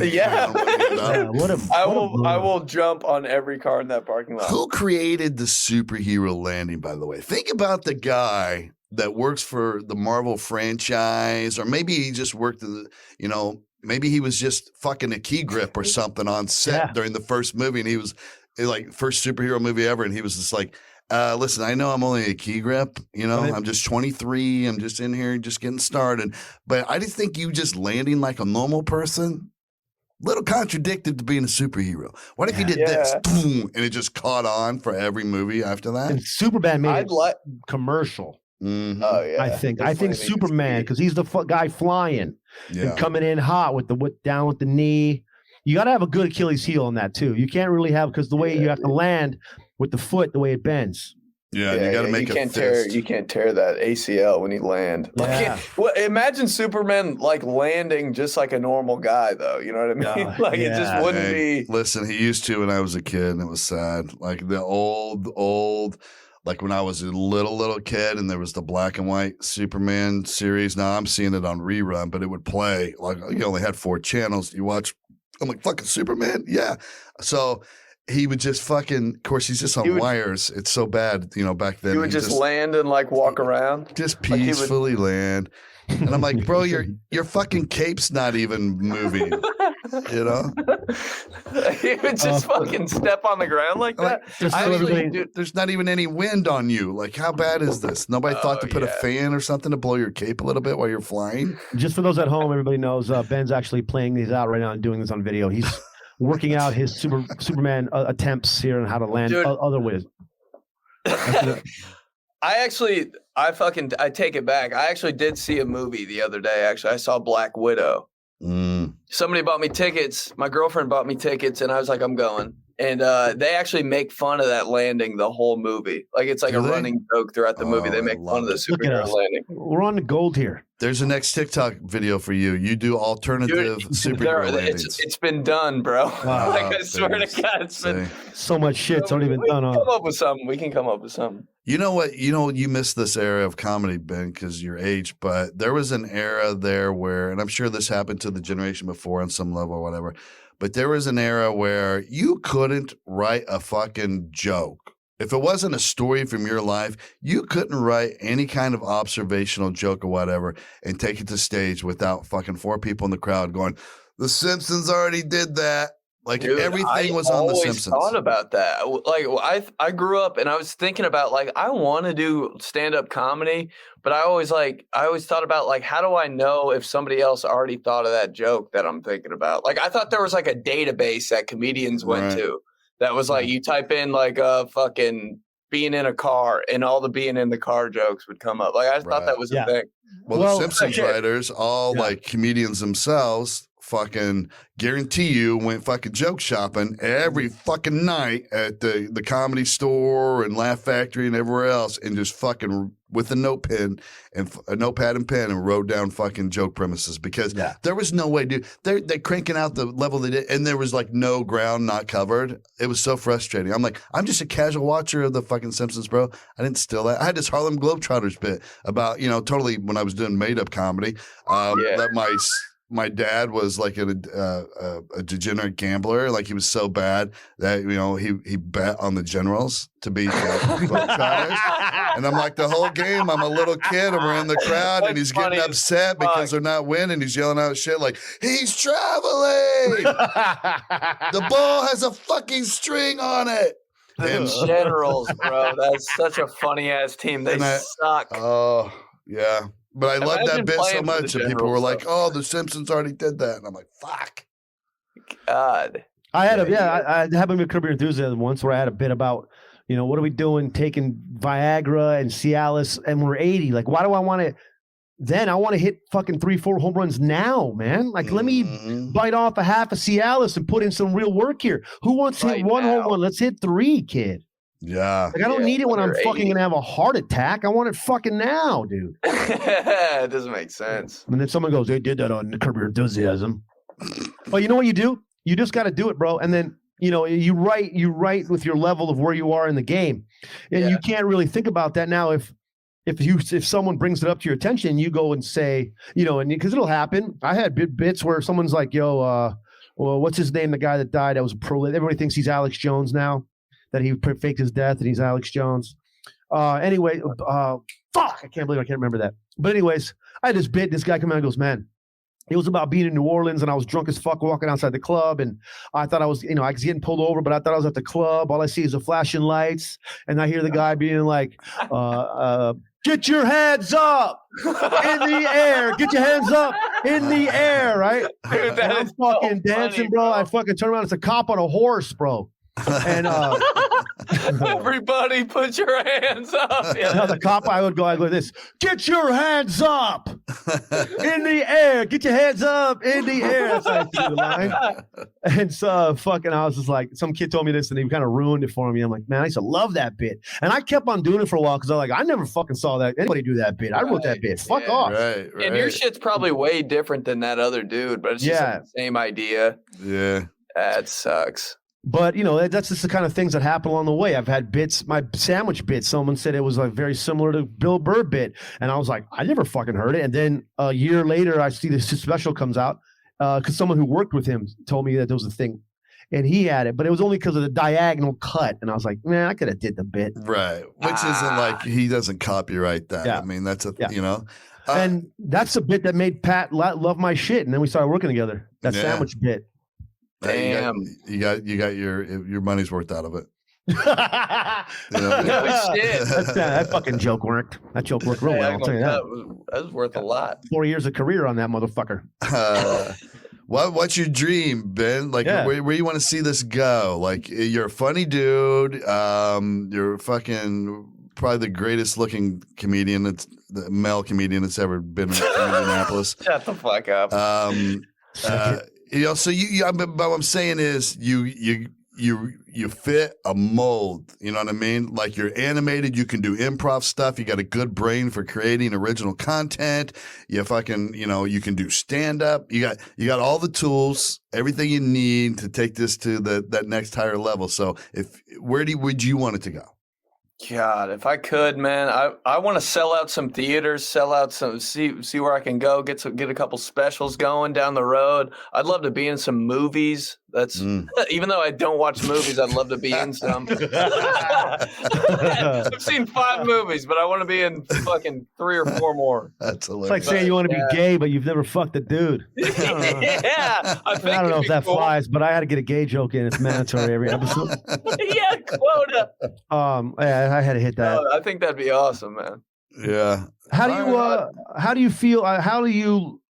I will jump on every car in that parking lot. Who created the superhero landing, by the way? Think about the guy that works for the Marvel franchise, or maybe he just worked in the, maybe he was just fucking a key grip or something on set during the first movie, and he was like first superhero movie ever, and he was just like, listen, I know I'm only a key grip, I'm just 23, I'm just in here just getting started, but I just think you just landing like a normal person, little contradicted to being a superhero. What if you did this, boom, and it just caught on for every movie after that? And Superman made it commercial. Mm-hmm. Oh yeah, I think Superman, because he's the guy flying and coming in hot with down with the knee. You got to have a good Achilles heel on that too. You can't really have, because the way you have to land with the foot, the way it bends. Yeah, you got to make you can't a fist. You can't tear that ACL when you land. Yeah. Imagine Superman like landing just like a normal guy, though. You know what I mean? It just wouldn't be. Listen, he used to when I was a kid, and it was sad. Like the old. Like when I was a little kid and there was the black and white Superman series. Now I'm seeing it on rerun, but it would play. Like you only had 4 channels. You watch, I'm like, fucking Superman? Yeah. So he would just fucking, of course, he's just on wires. It's so bad, back then. He would just land and like walk around. Just peacefully land. And I'm like, bro, your fucking cape's not even moving. He would just fucking step on the ground like that. There's not even any wind on you. Like, how bad is this? Nobody thought to put a fan or something to blow your cape a little bit while you're flying? Just for those at home, everybody knows Ben's actually playing these out right now and doing this on video. He's working out his Superman attempts here on how to land other ways. I take it back. I actually did see a movie the other day. Actually, I saw Black Widow. Somebody bought me tickets. My girlfriend bought me tickets, and I was like, I'm going. And they actually make fun of that landing the whole movie. Like, it's like running joke throughout the movie. They make fun of the superhero landing. We're on the gold here. There's a next TikTok video for you. You do alternative superhero landings. It's been done, bro. Wow. Like, I swear to God, it's been so much shit's already been done. We can come up with something. We can come up with something. You know what? You missed this era of comedy, Ben, because your age, but there was an era there where, and I'm sure this happened to the generation before on some level or whatever, but there was an era where you couldn't write a fucking joke. If it wasn't a story from your life, you couldn't write any kind of observational joke or whatever and take it to stage without fucking 4 people in the crowd going, The Simpsons already did that. Like, dude, everything was on The Simpsons. I always thought about that. Like, I grew up and I was thinking about, like, I want to do stand-up comedy, but I always thought about, like, how do I know if somebody else already thought of that joke that I'm thinking about? Like, I thought there was, like, a database that comedians went to that was, like, you type in, like, fucking being in a car and all the being in the car jokes would come up. Like, I thought that was a thing. Well, the Simpsons writers, all, like, comedians themselves, fucking guarantee you went fucking joke shopping every fucking night at the Comedy Store and Laugh Factory and everywhere else, and just fucking with a notepad and pen and wrote down fucking joke premises, because there was no way, dude. They're cranking out the level they did, and there was like no ground not covered. It was so frustrating. I'm like, I'm just a casual watcher of the fucking Simpsons, bro. I didn't steal that. I had this Harlem Globetrotters bit about, totally when I was doing made up comedy, that my dad was like a degenerate gambler. Like, he was so bad that, he bet on the Generals to beat the Globetrotters. And I'm like, the whole game, I'm a little kid and we're in the crowd and he's getting upset because they're not winning. He's yelling out shit like, he's traveling. The ball has a fucking string on it. The Generals, bro. That's such a funny ass team. They suck. Oh, yeah. But I love that bit so much, and people were like, "Oh, The Simpsons already did that," and I'm like, "Fuck." God, I had I happened with Curb Your Enthusiasm once where I had a bit about, what are we doing taking Viagra and Cialis and we're 80? Like, why do I want to? Then I want to hit fucking 3-4 home runs now, man. Like, let me bite off a half of Cialis and put in some real work here. Who wants to hit one home run? Let's hit 3, kid. Yeah. Like, I don't need it when I'm fucking going to have a heart attack. I want it fucking now, dude. It doesn't make sense. And then someone goes, they did that on Curb Your Enthusiasm. Well, you know what you do? You just got to do it, bro. And then, you write with your level of where you are in the game. And you can't really think about that now if someone brings it up to your attention, you go and say, and because it'll happen. I had bits where someone's like, well, what's his name? The guy that died, that was a pro. Everybody thinks he's Alex Jones now. That he faked his death and he's Alex Jones. Anyway, fuck, I can't remember that. But anyways, I had this bit, this guy come out and goes, man, it was about being in New Orleans and I was drunk as fuck walking outside the club and I thought I was, I was getting pulled over, but I thought I was at the club. All I see is the flashing lights and I hear the guy being like, get your hands up in the air. Get your hands up in the air, right? Dude, I'm fucking dancing, bro. I fucking turn around. It's a cop on a horse, bro. And everybody put your hands up. No, the cop, I go like this, get your hands up in the air, get your hands up in the air. That's how I see the line. And so I was just like, some kid told me this and he kind of ruined it for me. I'm like, man, I used to love that bit. And I kept on doing it for a while because I was like, I never fucking saw that anybody do that bit. I wrote that bit. Fuck off. Right. And your shit's probably way different than that other dude, but it's just like the same idea. Yeah. That sucks. But, that's just the kind of things that happen along the way. I've had bits, my sandwich bit, someone said it was like very similar to Bill Burr bit. And I was like, I never fucking heard it. And then a year later, I see this special comes out because someone who worked with him told me that there was a thing. and he had it, but it was only because of the diagonal cut. And I was like, man, I could have did the bit. Right. Which isn't like, he doesn't copyright that. Yeah. I mean, that's a, Yeah. you know. And that's the bit that made Pat love my shit. And then we started working together. That sandwich bit. Damn. You got your money's worth out of it. Good shit. That fucking joke worked. That joke worked real well. I'll tell you that. That was worth a lot. 4 years of career on that motherfucker. What's your dream, Ben? Like, where you want to see this go? Like, you're a funny dude. You're fucking probably the greatest looking comedian. That's the male comedian that's ever been in Indianapolis. Shut the fuck up. So but what I'm saying is you fit a mold. You know what I mean? Like, you're animated. You can do improv stuff. You got a good brain for creating original content. You fucking, you can do stand up. You got all the tools, everything you need to take this to that next higher level. So would you want it to go? God, if I could, man, I want to sell out some theaters, see where I can go, get a couple specials going down the road. I'd love to be in some movies. That's even though I don't watch movies, I'd love to be in some. I've seen 5 movies, but I want to be in fucking 3 or 4 more. That's hilarious. It's like saying you want to be gay, but you've never fucked a dude. Yeah, I don't know if that flies, but I had to get a gay joke in. It's mandatory every episode. Yeah, quota. I had to hit that. I think that'd be awesome, man. Yeah. How do you feel? How do you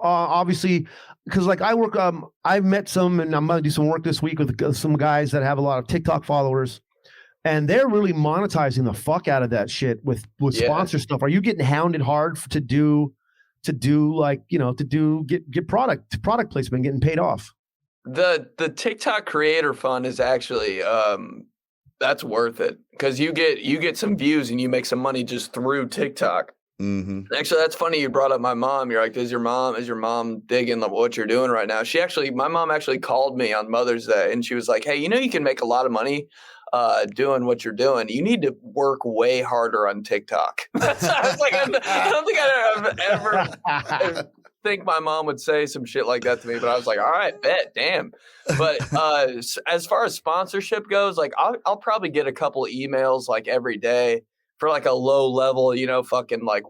obviously? Because like I work, I've met some, and I'm gonna do some work this week with some guys that have a lot of TikTok followers, and they're really monetizing the fuck out of that shit with sponsor stuff. Are you getting hounded hard to do like get product placement, getting paid off? The TikTok Creator Fund is actually that's worth it because you get some views and you make some money just through TikTok. Mm-hmm. Actually, that's funny. You brought up my mom. You're like, is your mom digging what you're doing right now? My mom actually called me on Mother's Day and she was like, hey, you can make a lot of money doing what you're doing. You need to work way harder on TikTok. I was like, I don't think I'd ever think my mom would say some shit like that to me, but I was like, all right, bet, damn. But as far as sponsorship goes, like I'll probably get a couple of emails like every day for like a low level, fucking like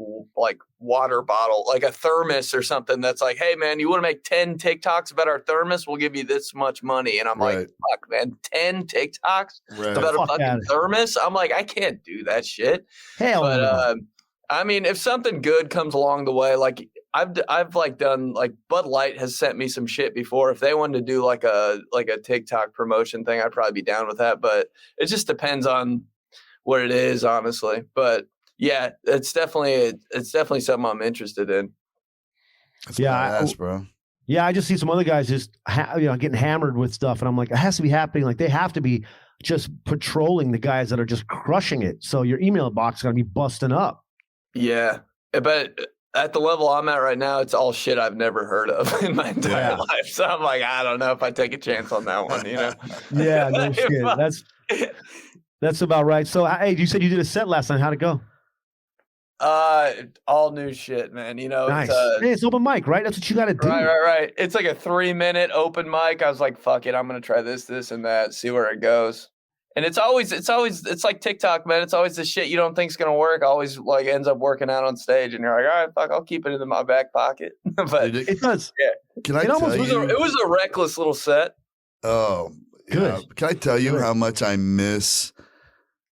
water bottle, like a thermos or something that's like, hey man, you want to make 10 TikToks about our thermos? We'll give you this much money. And I'm like, fuck man, 10 TikToks about a fucking thermos? I'm like, I can't do that shit. Hell no. I mean, if something good comes along the way, like I've like done, like Bud Light has sent me some shit before. If they wanted to do like a TikTok promotion thing, I'd probably be down with that. But it just depends on what it is, honestly. But yeah, it's definitely something I'm interested in. That's badass, bro. Yeah, I just see some other guys just getting hammered with stuff, and I'm like, it has to be happening. Like they have to be just patrolling the guys that are just crushing it. So your email box is gonna be busting up. Yeah, but at the level I'm at right now, it's all shit I've never heard of in my entire life. So I'm like, I don't know if I take a chance on that one, Yeah, no shit. That's about right. So, hey, you said you did a set last night. How'd it go? All new shit, man. Nice. It's open mic, right? That's what you got to do. Right. It's like a 3-minute open mic. I was like, fuck it, I'm gonna try this, and that, see where it goes. And it's like TikTok, man. It's always the shit you don't think's gonna work. Always like ends up working out on stage, and you're like, all right, fuck, I'll keep it in my back pocket. But it does. Yeah. Can I tell you? It was a reckless little set. Oh, good. Can I tell you how much I miss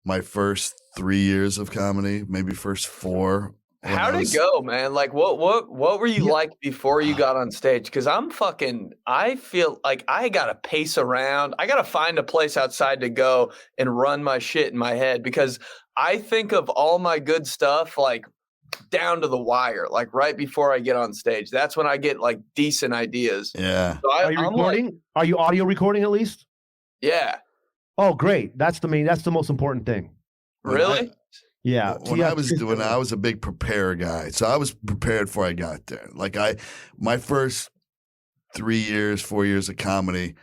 my first 3 years of comedy, maybe first 4. How'd it go, man? Like, what were you like before you got on stage? Because I feel like I gotta pace around. I gotta find a place outside to go and run my shit in my head because I think of all my good stuff like down to the wire, like right before I get on stage. That's when I get like decent ideas. Yeah. So are you recording? Are you audio recording at least? Yeah. Oh, great. That's the most important thing. Really? Yeah. When I was doing it, I was a big prepare guy. So I was prepared before I got there. Like my first 4 years of comedy,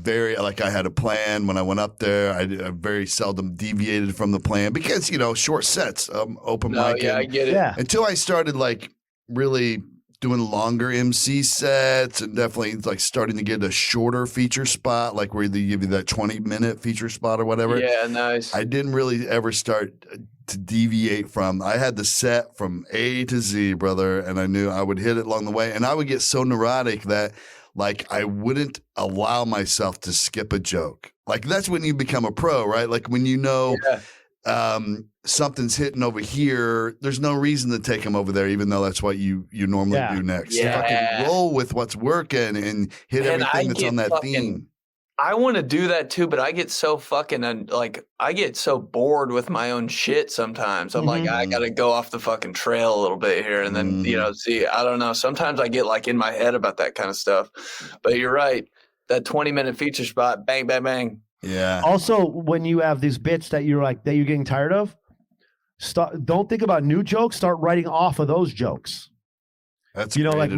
I had a plan when I went up there. I very seldom deviated from the plan because, short sets, open mic. Yeah, I get it. Yeah. Until I started like really doing longer MC sets and definitely like starting to get a shorter feature spot, like where they give you that 20-minute feature spot or whatever. Yeah, nice. I didn't really ever start to deviate from. I had the set from A to Z, brother, and I knew I would hit it along the way. And I would get so neurotic that like I wouldn't allow myself to skip a joke. Like that's when you become a pro, right? Like when you know something's hitting over here, there's no reason to take them over there, even though that's what you normally do next. Yeah. Fucking roll with what's working and hit everything that's on that theme. I want to do that too, but I get so fucking like I get so bored with my own shit sometimes. I'm like, I got to go off the fucking trail a little bit here, and then see, I don't know. Sometimes I get like in my head about that kind of stuff. But you're right, that 20-minute feature spot, bang, bang, bang. Yeah. Also, when you have these bits that you're getting tired of, don't think about new jokes. Start writing off of those jokes. That's like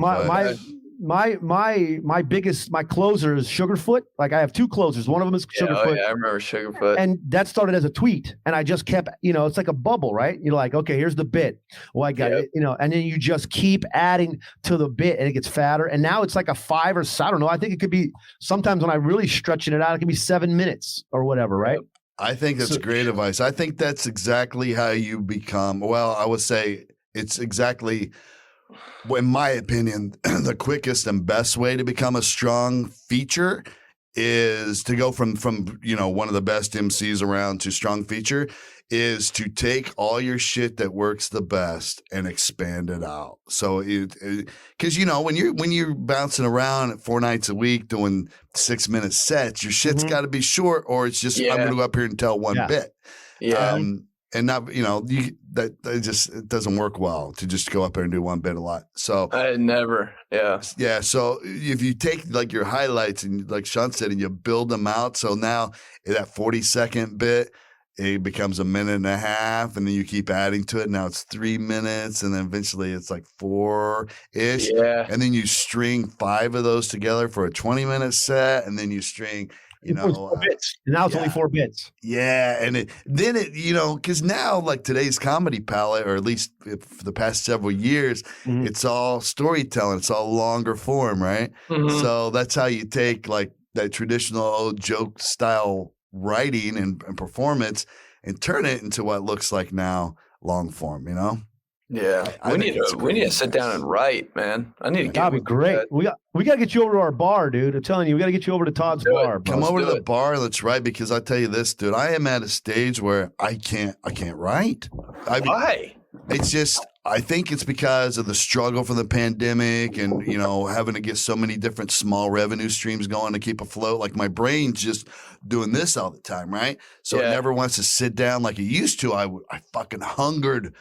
my biggest closer is Sugarfoot. Like I have two closers. One of them is Sugarfoot. Oh, yeah, I remember Sugarfoot. And that started as a tweet, and I just kept, it's like a bubble, right? You're like, okay, here's the bit. Well, I got it, and then you just keep adding to the bit, and it gets fatter. And now it's like a 5 or I don't know. I think it could be sometimes when I really stretching it out, it can be 7 minutes or whatever, right? I think that's great advice. I think that's exactly how you become. Well, I would say it's exactly. In my opinion, the quickest and best way to become a strong feature is to go from one of the best MCs around to strong feature is to take all your shit that works the best and expand it out. So because when you're bouncing around 4 nights a week doing 6-minute sets, your shit's got to be short, or it's just I'm going to go up here and tell one bit. Yeah. And not, it doesn't work well to just go up there and do one bit a lot. So I never, yeah. So if you take like your highlights and like Shaun said, and you build them out, so now that 40-second bit, it becomes a minute and a half, and then you keep adding to it. Now it's 3 minutes, and then eventually it's like 4-ish. Yeah. And then you string 5 of those together for a 20-minute set, and then for bits. And now it's only 4 bits. Yeah, and then because now like today's comedy palette, or at least for the past several years, it's all storytelling. It's all longer form, right? So that's how you take like that traditional old joke style writing and performance and turn it into what looks like now long form. Yeah, we need to sit down and write, man. I need to get. That'd be great. We got to get you over to our bar, dude. I'm telling you, we got to get you over to Todd's bar. Bro. Come over to the bar. Let's write, because I tell you this, dude. I am at a stage where I can't write. Why? It's just. I think it's because of the struggle from the pandemic and, having to get so many different small revenue streams going to keep afloat. Like my brain's just doing this all the time, right? So it never wants to sit down like it used to. I fucking hungered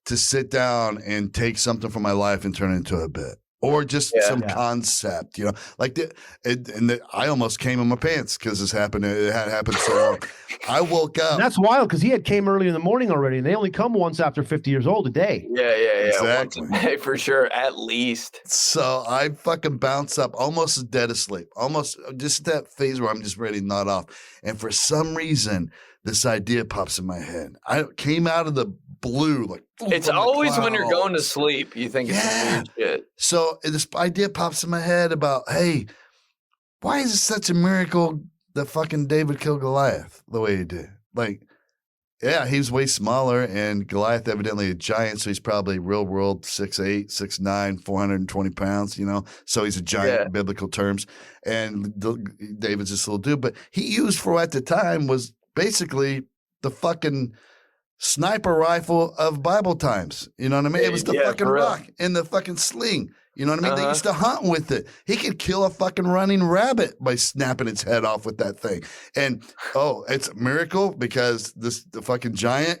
to sit down and take something from my life and turn it into a bit. Or just some concept, I almost came in my pants because this happened. It had happened so long. I woke up. And that's wild because he had came early in the morning already, and they only come once after 50 years old a day. Yeah. Exactly. Once a day for sure, at least. So I fucking bounce up almost dead asleep, almost just that phase where I'm just ready to nod off. And for some reason, this idea pops in my head. I came out of the blue, like it's always when you're going to sleep, you think it's some weird shit. So this idea pops in my head about, hey, why is it such a miracle that fucking David killed Goliath the way he did? Like, yeah, he was way smaller, and Goliath evidently a giant, so he's probably real world 6'8", 6'9", 420 pounds, so he's a giant in biblical terms, and David's this little dude, but he used for at the time was basically the fucking sniper rifle of Bible times. You know what I mean? It was the fucking rock and the fucking sling. You know what I mean? They used to hunt with it. He could kill a fucking running rabbit by snapping its head off with that thing. And, it's a miracle because the fucking giant,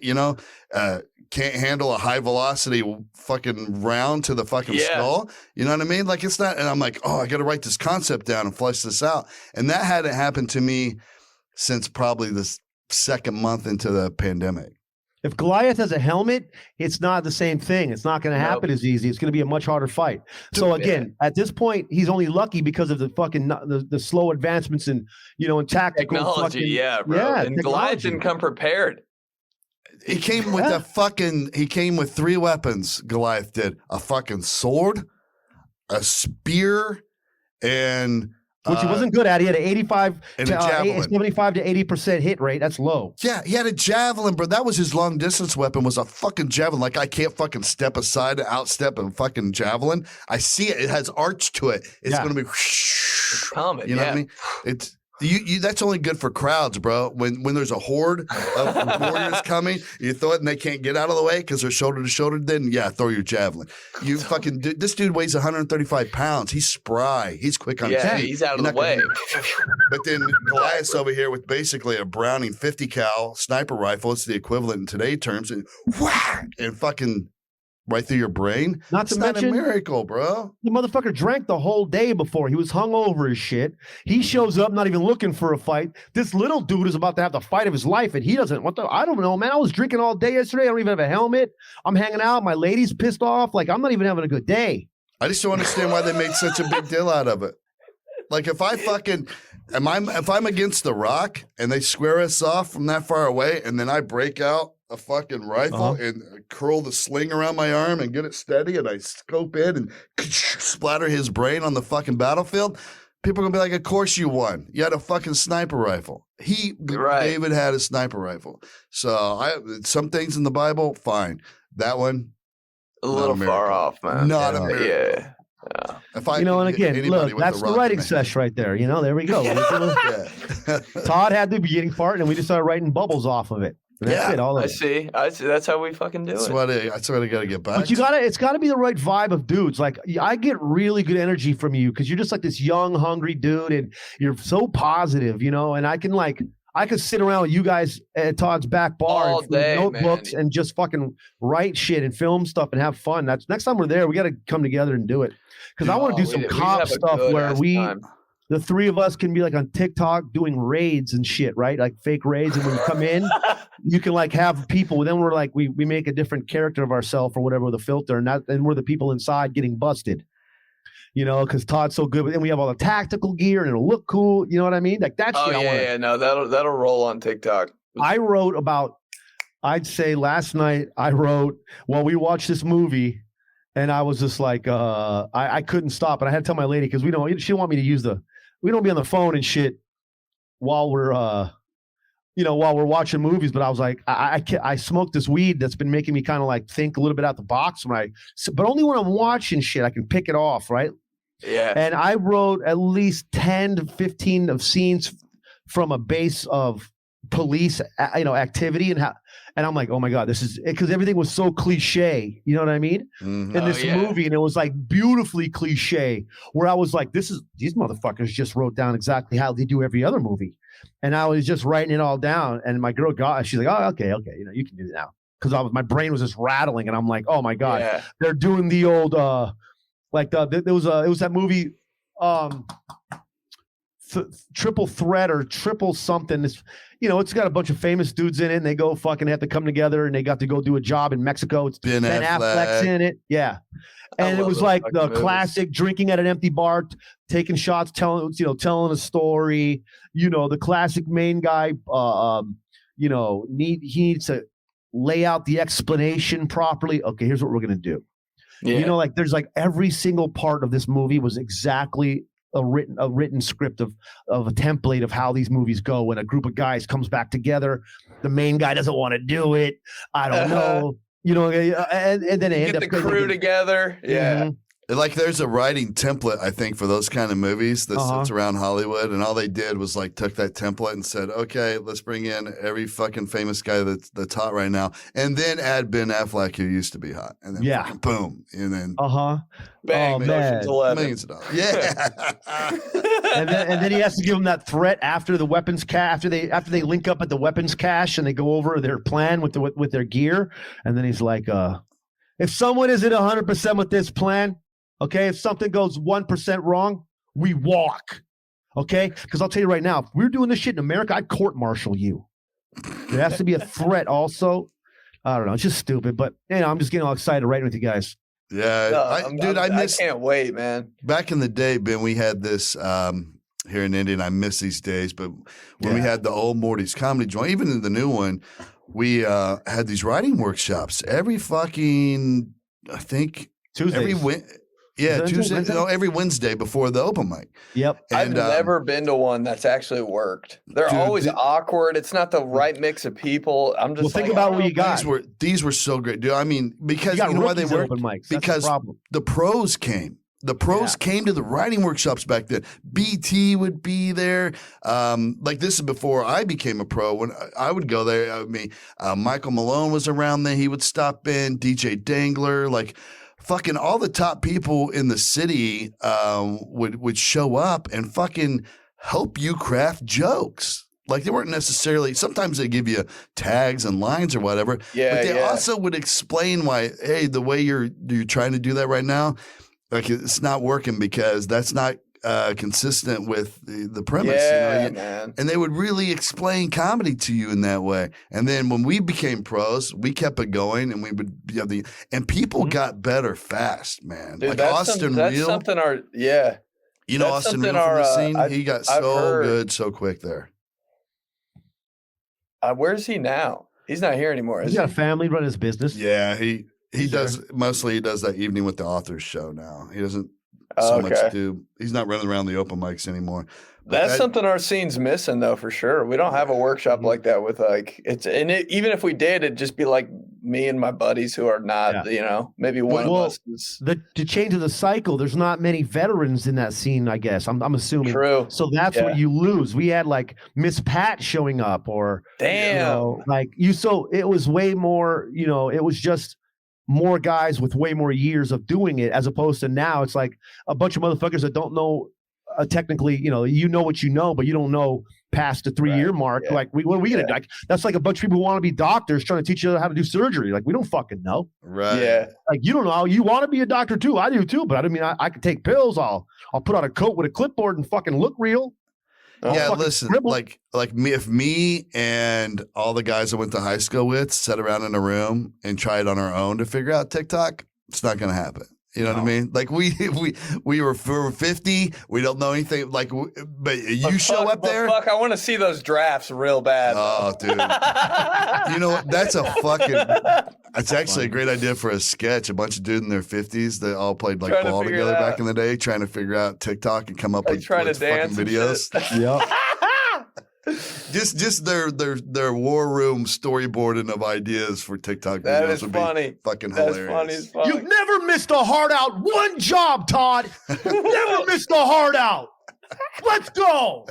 can't handle a high velocity fucking round to the fucking skull. You know what I mean? Like it's not, and I'm like, I got to write this concept down and flesh this out. And that hadn't happened to me since probably the second month into the pandemic. If Goliath has a helmet, it's not the same thing. It's not going to happen as easy. It's going to be a much harder fight. So again, at this point, he's only lucky because of the fucking the slow advancements in in tactical technology. Fucking, bro. And Goliath didn't come prepared. He came with he came with 3 weapons, Goliath did. A fucking sword, a spear, and which he wasn't good at. He had an 85 and to a javelin. 75 to 80% hit rate. That's low. Yeah, he had a javelin, bro. That was his long distance weapon, was a fucking javelin. Like, I can't fucking step aside to outstep a fucking javelin. I see it. It has arch to it. It's going to be coming. You know what I mean? It's you. That's only good for crowds, bro. When there's a horde of warriors coming, you throw it and they can't get out of the way because they're shoulder to shoulder. Then throw your javelin. You fucking this dude weighs 135 pounds. He's spry. He's quick on his feet. He's out of the way. But then Goliath's over here with basically a Browning 50 cal sniper rifle. It's the equivalent in today's terms, and whack, and fucking right through your brain. Not a miracle, bro. The motherfucker drank the whole day before. He was hungover as shit. He shows up not even looking for a fight. This little dude is about to have the fight of his life, and he doesn't. I don't know, man. I was drinking all day yesterday. I don't even have a helmet. I'm hanging out. My lady's pissed off. Like, I'm not even having a good day. I just don't understand why they made such a big deal out of it. Like, if I fucking if I'm against the Rock and they square us off from that far away, and then I break out a fucking rifle and curl the sling around my arm and get it steady, and I scope in and splatter his brain on the fucking battlefield, people are gonna be like, of course you won. You had a fucking sniper rifle. David had a sniper rifle. So some things in the Bible, fine. That one, a little far off, man. Not a miracle. Yeah. If I and again, look, that's the writing sesh right there. There we go. Todd had the beginning part, and we just started writing bubbles off of it. And that's it. All of I see. That's how we fucking do it. That's what I got to get back. But it's got to be the right vibe of dudes. Like, I get really good energy from you because you're just like this young, hungry dude, and you're so positive, And I could sit around with you guys at Todd's back bar all and day, notebooks man. and just fucking write shit and film stuff and have fun. That's next time we're there, we got to come together and do it. Because I want to do some cop stuff where the 3 of us can be like on TikTok doing raids and shit, right? Like fake raids. And when you come in, you can like have people. Then we're like, we make a different character of ourselves or whatever with a filter. And we're the people inside getting busted, because Todd's so good. But then we have all the tactical gear and it'll look cool. You know what I mean? Like that's no, that'll roll on TikTok. I wrote about, I'd say last night while we watched this movie, and I was just like, I couldn't stop. And I had to tell my lady, because she didn't want me to we don't be on the phone and shit while we're, while we're watching movies. But I was like, I smoked this weed that's been making me kind of like think a little bit out the box. But only when I'm watching shit, I can pick it off, right? Yeah. And I wrote at least 10 to 15 of scenes from a base of police, activity and I'm like, oh my God, this is because everything was so cliche. You know what I mean? Mm-hmm. In this movie, and it was like beautifully cliche. Where I was like, these motherfuckers just wrote down exactly how they do every other movie, and I was just writing it all down. And my girl she's like, oh, okay, you can do it now, because my brain was just rattling, and I'm like, oh my God, they're doing the old it was that movie. Triple Threat or Triple something. It's got a bunch of famous dudes in it, and they go fucking have to come together, and they got to go do a job in Mexico. It's Ben Affleck's in it. Yeah. And it was like the classic drinking at an empty bar, taking shots, telling a story, the classic main guy, he needs to lay out the explanation properly. Okay, here's what we're going to do. Yeah. There's like every single part of this movie was exactly a written script of a template of how these movies go. When a group of guys comes back together, the main guy doesn't want to do it. I don't know, and then they get the crew together. Yeah. Mm-hmm. Like, there's a writing template, I think, for those kind of movies that sits around Hollywood, and all they did was like took that template and said, okay, let's bring in every fucking famous guy that's hot right now, and then add Ben Affleck, who used to be hot, and then fucking boom, and then bang, millions of dollars. Yeah. and then he has to give them that threat after the weapons cache, after they link up at the weapons cache and they go over their plan with their gear, and then he's like, if someone isn't 100% with this plan. Okay, if something goes 1% wrong, we walk. Okay, because I'll tell you right now, if we're doing this shit in America, I'd court-martial you. There has to be a threat also. I don't know. It's just stupid, but I'm just getting all excited writing with you guys. Yeah, I can't wait, man. Back in the day, Ben, we had this here in Indy, and I miss these days. But when we had the old Morty's comedy joint, even in the new one, we had these writing workshops every fucking, I think, Tuesdays. Tuesday. No, every Wednesday before the open mic. Yep. I've never been to one that's actually worked. They're always awkward. It's not the right mix of people. I'm just think about what you got. These were so great, dude. I mean, because you know why they were? Open mics. Because the pros came. The pros came to the writing workshops back then. BT would be there. Like this is before I became a pro. When I would go there, I mean, Michael Malone was around there. He would stop in. DJ Dangler, like fucking all the top people in the city would show up and fucking help you craft jokes. Like they weren't necessarily. Sometimes they give you tags and lines or whatever. Yeah, but they also would explain why. Hey, the way you're trying to do that right now. Like it's not working because that's not consistent with the premise. Yeah, you know? man. And they would really explain comedy to you in that way. And then when we became pros, we kept it going, and we would and people got better fast, man. Dude, like that's Austin that's Real, something you know Austin Real from the scene. He got so good so quick there. Where's he now? He's not here anymore. He's got a family, run his business. Yeah, he does mostly. He does that evening with the authors show now. He doesn't so much do. He's not running around the open mics anymore. But that's something our scene's missing, though, for sure. We don't have a workshop like that with even if we did, it'd just be like me and my buddies who are not, maybe one of us. To change the cycle, there's not many veterans in that scene, I guess. I'm assuming. True. So that's what you lose. We had like Miss Pat showing up, or so it was way more. It was just more guys with way more years of doing it, as opposed to now it's like a bunch of motherfuckers that don't know. Technically, you know what you know, but you don't know past the 3-year mark. Yeah. Like, what are we gonna like? That's like a bunch of people who want to be doctors trying to teach you how to do surgery. Like, we don't fucking know. Right. Yeah. Like, you don't know. You want to be a doctor too. I do too. But I mean, I could take pills. I'll put on a coat with a clipboard and fucking look real. Listen, like me, if me and all the guys I went to high school with sat around in a room and tried on our own to figure out TikTok, it's not gonna happen. You know what I mean? Like we were 50. We don't know anything. Like, but you show up there. Fuck, I want to see those drafts real bad. Oh, dude. You know what? That's it's actually a great idea for a sketch. A bunch of dudes in their 50s that all played like ball together back in the day, trying to figure out TikTok and come up with fucking videos. Yeah. Just their war room storyboarding of ideas for TikTok that videos is would funny. Be fucking hilarious. Funny as fuck. You've never missed a hard out one job, Todd. Never missed a hard out. Let's go.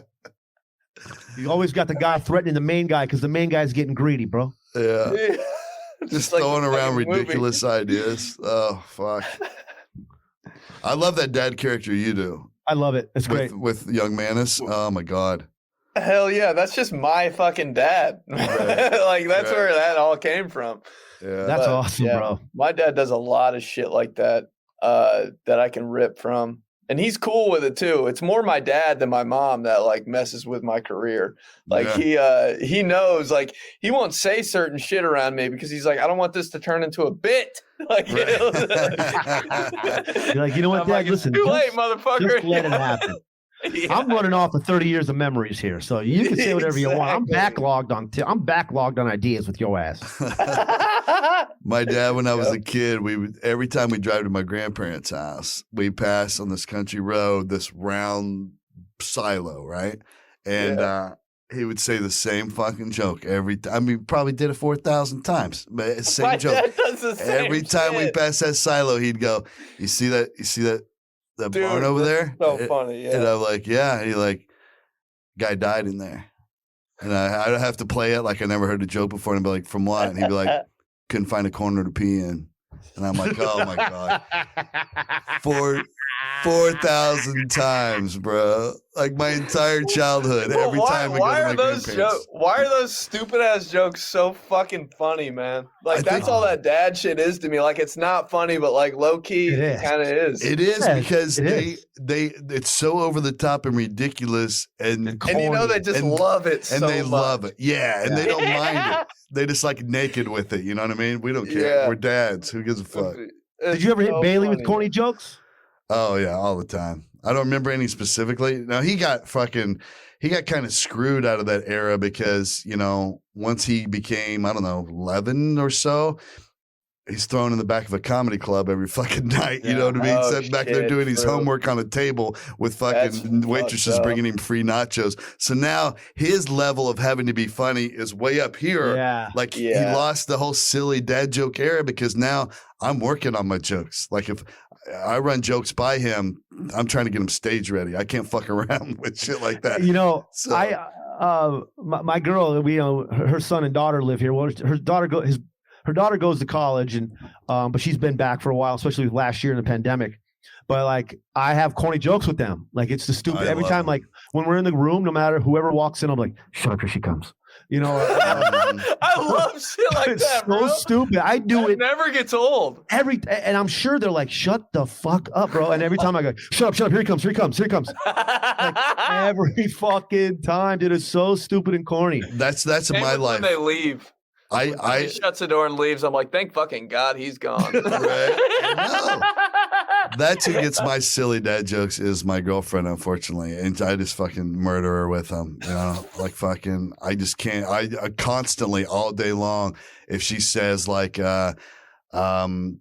You always got the guy threatening the main guy because the main guy's getting greedy, bro. Yeah. Just like throwing around ridiculous ideas. Oh, fuck. I love that dad character you do. I love it. It's great. With young Manus. Oh, my God. Hell yeah, that's just my fucking dad. Like that's where that all came from. Yeah, that's awesome, bro. My dad does a lot of shit like that that I can rip from, and he's cool with it too. It's more my dad than my mom that like messes with my career. Like he knows, like he won't say certain shit around me because he's like, I don't want this to turn into a bit. Like, you're like, you know what, Dad? Like, listen, too late, motherfucker. Just let it happen. Yeah. I'm running off of 30 years of memories here, so you can say whatever you want. I'm backlogged on ideas with your ass. My dad, when I was a kid, every time we drive to my grandparents' house, we pass on this country road, this round silo, right? And he would say the same fucking joke every time. I mean, probably did it 4,000 times, but same my joke. Dad does the same every time we pass that silo, he'd go, "You see that? That Dude, barn over there?" So funny, yeah. And I'm like, "Yeah." And he like, "Guy died in there." And I'd have to play it like I never heard the joke before, and I'd be like, "From what?" And he'd be like, "Couldn't find a corner to pee in." And I'm like, "Oh my God." 4,000 times, bro. Like my entire childhood. Well, every time I go to my grandparents. Why are those stupid ass jokes so fucking funny, man? Like that's all that dad shit is to me. Like it's not funny, but like low key, it kind of is. It is because it's so over the top and ridiculous and corny, you know they just love it so and they much. love it. Yeah, and they don't mind it. They just like naked with it. You know what I mean? We don't care. We're dads. Who gives a fuck? Did you ever hit Bailey with corny jokes? Oh yeah, all the time. I don't remember any specifically. Now he got kind of screwed out of that era because, once he became, I don't know, 11 or so, he's thrown in the back of a comedy club every fucking night. You know what I mean? Sitting back there doing his homework on a table with fucking waitresses bringing him free nachos. So now his level of having to be funny is way up here. Yeah. Like he lost the whole silly dad joke era because now I'm working on my jokes. Like if I run jokes by him, I'm trying to get him stage ready. I can't fuck around with shit like that. So, my girl, her son and daughter live here. Well, her daughter goes to college, and but she's been back for a while, especially last year in the pandemic. But like, I have corny jokes with them. Like it's the stupid every time. Like when we're in the room, no matter whoever walks in, I'm like, shut up, here she comes. I love shit like it's that, so bro. stupid. I do it. Never gets old. And I'm sure they're like, shut the fuck up, bro. And every time I go, shut up, here he comes. Like, every fucking time, dude. It's so stupid and corny. That's in my life. When they leave. He shuts the door and leaves. I'm like, thank fucking God he's gone. Right? That's who gets my silly dad jokes is my girlfriend, unfortunately. And I just fucking murder her with them. Like fucking, I just can't. I constantly all day long, if she says like, God, the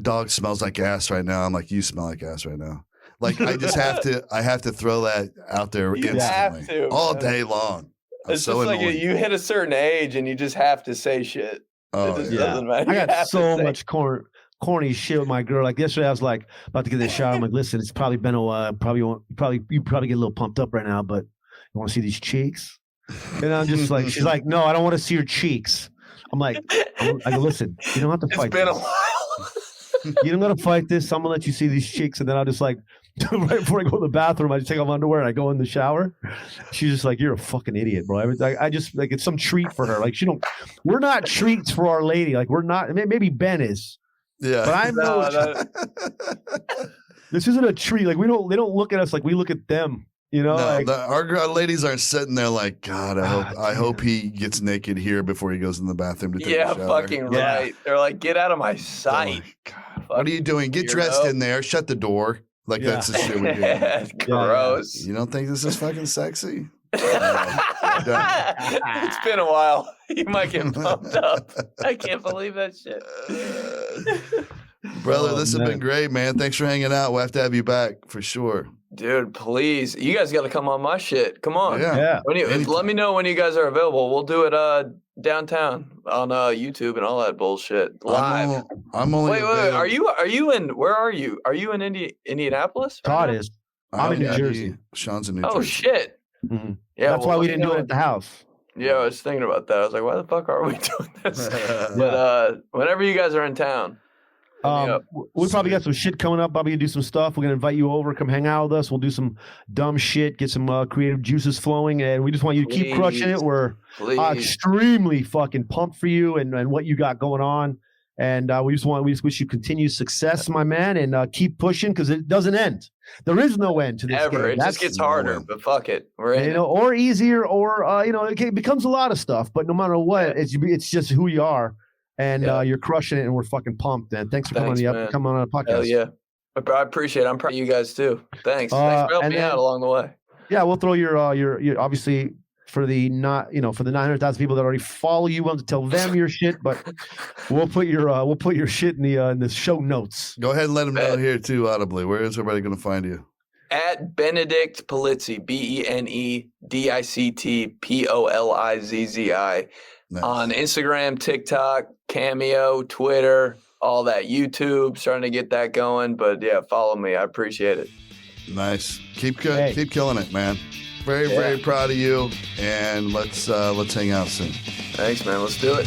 dog smells like ass right now. I'm like, you smell like ass right now. Like I just have to throw that out there You instantly. have to, all man. day long. It's just like you hit a certain age and you just have to say shit. Oh, It just yeah. doesn't matter. I You got have so to say much corny shit with my girl. Like yesterday, I was like about to get in the shower. I'm like, listen, it's probably been a while. You probably get a little pumped up right now, but you want to see these cheeks? And I'm just like, she's like, no, I don't want to see your cheeks. I'm like, I go, listen, you don't have to It's fight. been a this. while. You don't got to fight this. I'm gonna let you see these cheeks, and then I'll just like right before I go to the bathroom, I just take off underwear and I go in the shower. She's just like, you're a fucking idiot, bro. I just like it's some treat for her. Like we're not treats for Our Lady. Like we're not. Maybe Ben is. Yeah. But I'm this isn't a treat. Like they don't look at us like we look at them. No, like, our ladies aren't sitting there like, God, I hope he gets naked here before he goes in the bathroom to take a shower. Fucking right. They're like, get out of my sight. God, what are you doing? Get dressed in there. Shut the door. Like that's the shit we do. It's gross. You don't think this is fucking sexy? It's been a while. You might get pumped up. I can't believe that shit. Brother, this has been great, man. Thanks for hanging out. We'll have to have you back for sure. Dude, please. You guys got to come on my shit. Come on. Yeah. Let me know when you guys are available. We'll do it downtown on YouTube and all that bullshit. Live. I'm only Wait. Are you in where are you? Are you in Indianapolis? Todd is. I'm in New Jersey. Sean's in New Jersey. Oh shit. Mm-hmm. Yeah. That's why we didn't do it at the house. Yeah, I was thinking about that. I was like, why the fuck are we doing this? But whenever you guys are in town. We probably got some shit coming up. Probably gonna do some stuff. We're gonna invite you over. Come hang out with us. We'll do some dumb shit. Get some creative juices flowing, and we just want you to keep crushing it. We're extremely fucking pumped for you and what you got going on. And we just wish you continued success, my man, and keep pushing because it doesn't end. There is no end to this Ever. game. It just gets harder, but fuck it. We're in it. Or easier, or it becomes a lot of stuff. But no matter what, it's just who you are. And you're crushing it, and we're fucking pumped, man. Thanks for coming on the podcast. Hell yeah. I appreciate it. I'm proud of you guys, too. Thanks. Thanks for helping me out along the way. Yeah, we'll throw your obviously for the 900,000 people that already follow you, we'll have to tell them your shit, but we'll put your shit in the show notes. Go ahead and let them know here, too, audibly. Where is everybody going to find you? At Benedict Polizzi, BENEDICT POLIZZI. Nice. On Instagram, TikTok, Cameo, Twitter, all that. YouTube, starting to get that going. But yeah, follow me. I appreciate it. Nice. Keep killing it, man. Very proud of you. And let's hang out soon. Thanks, man. Let's do it.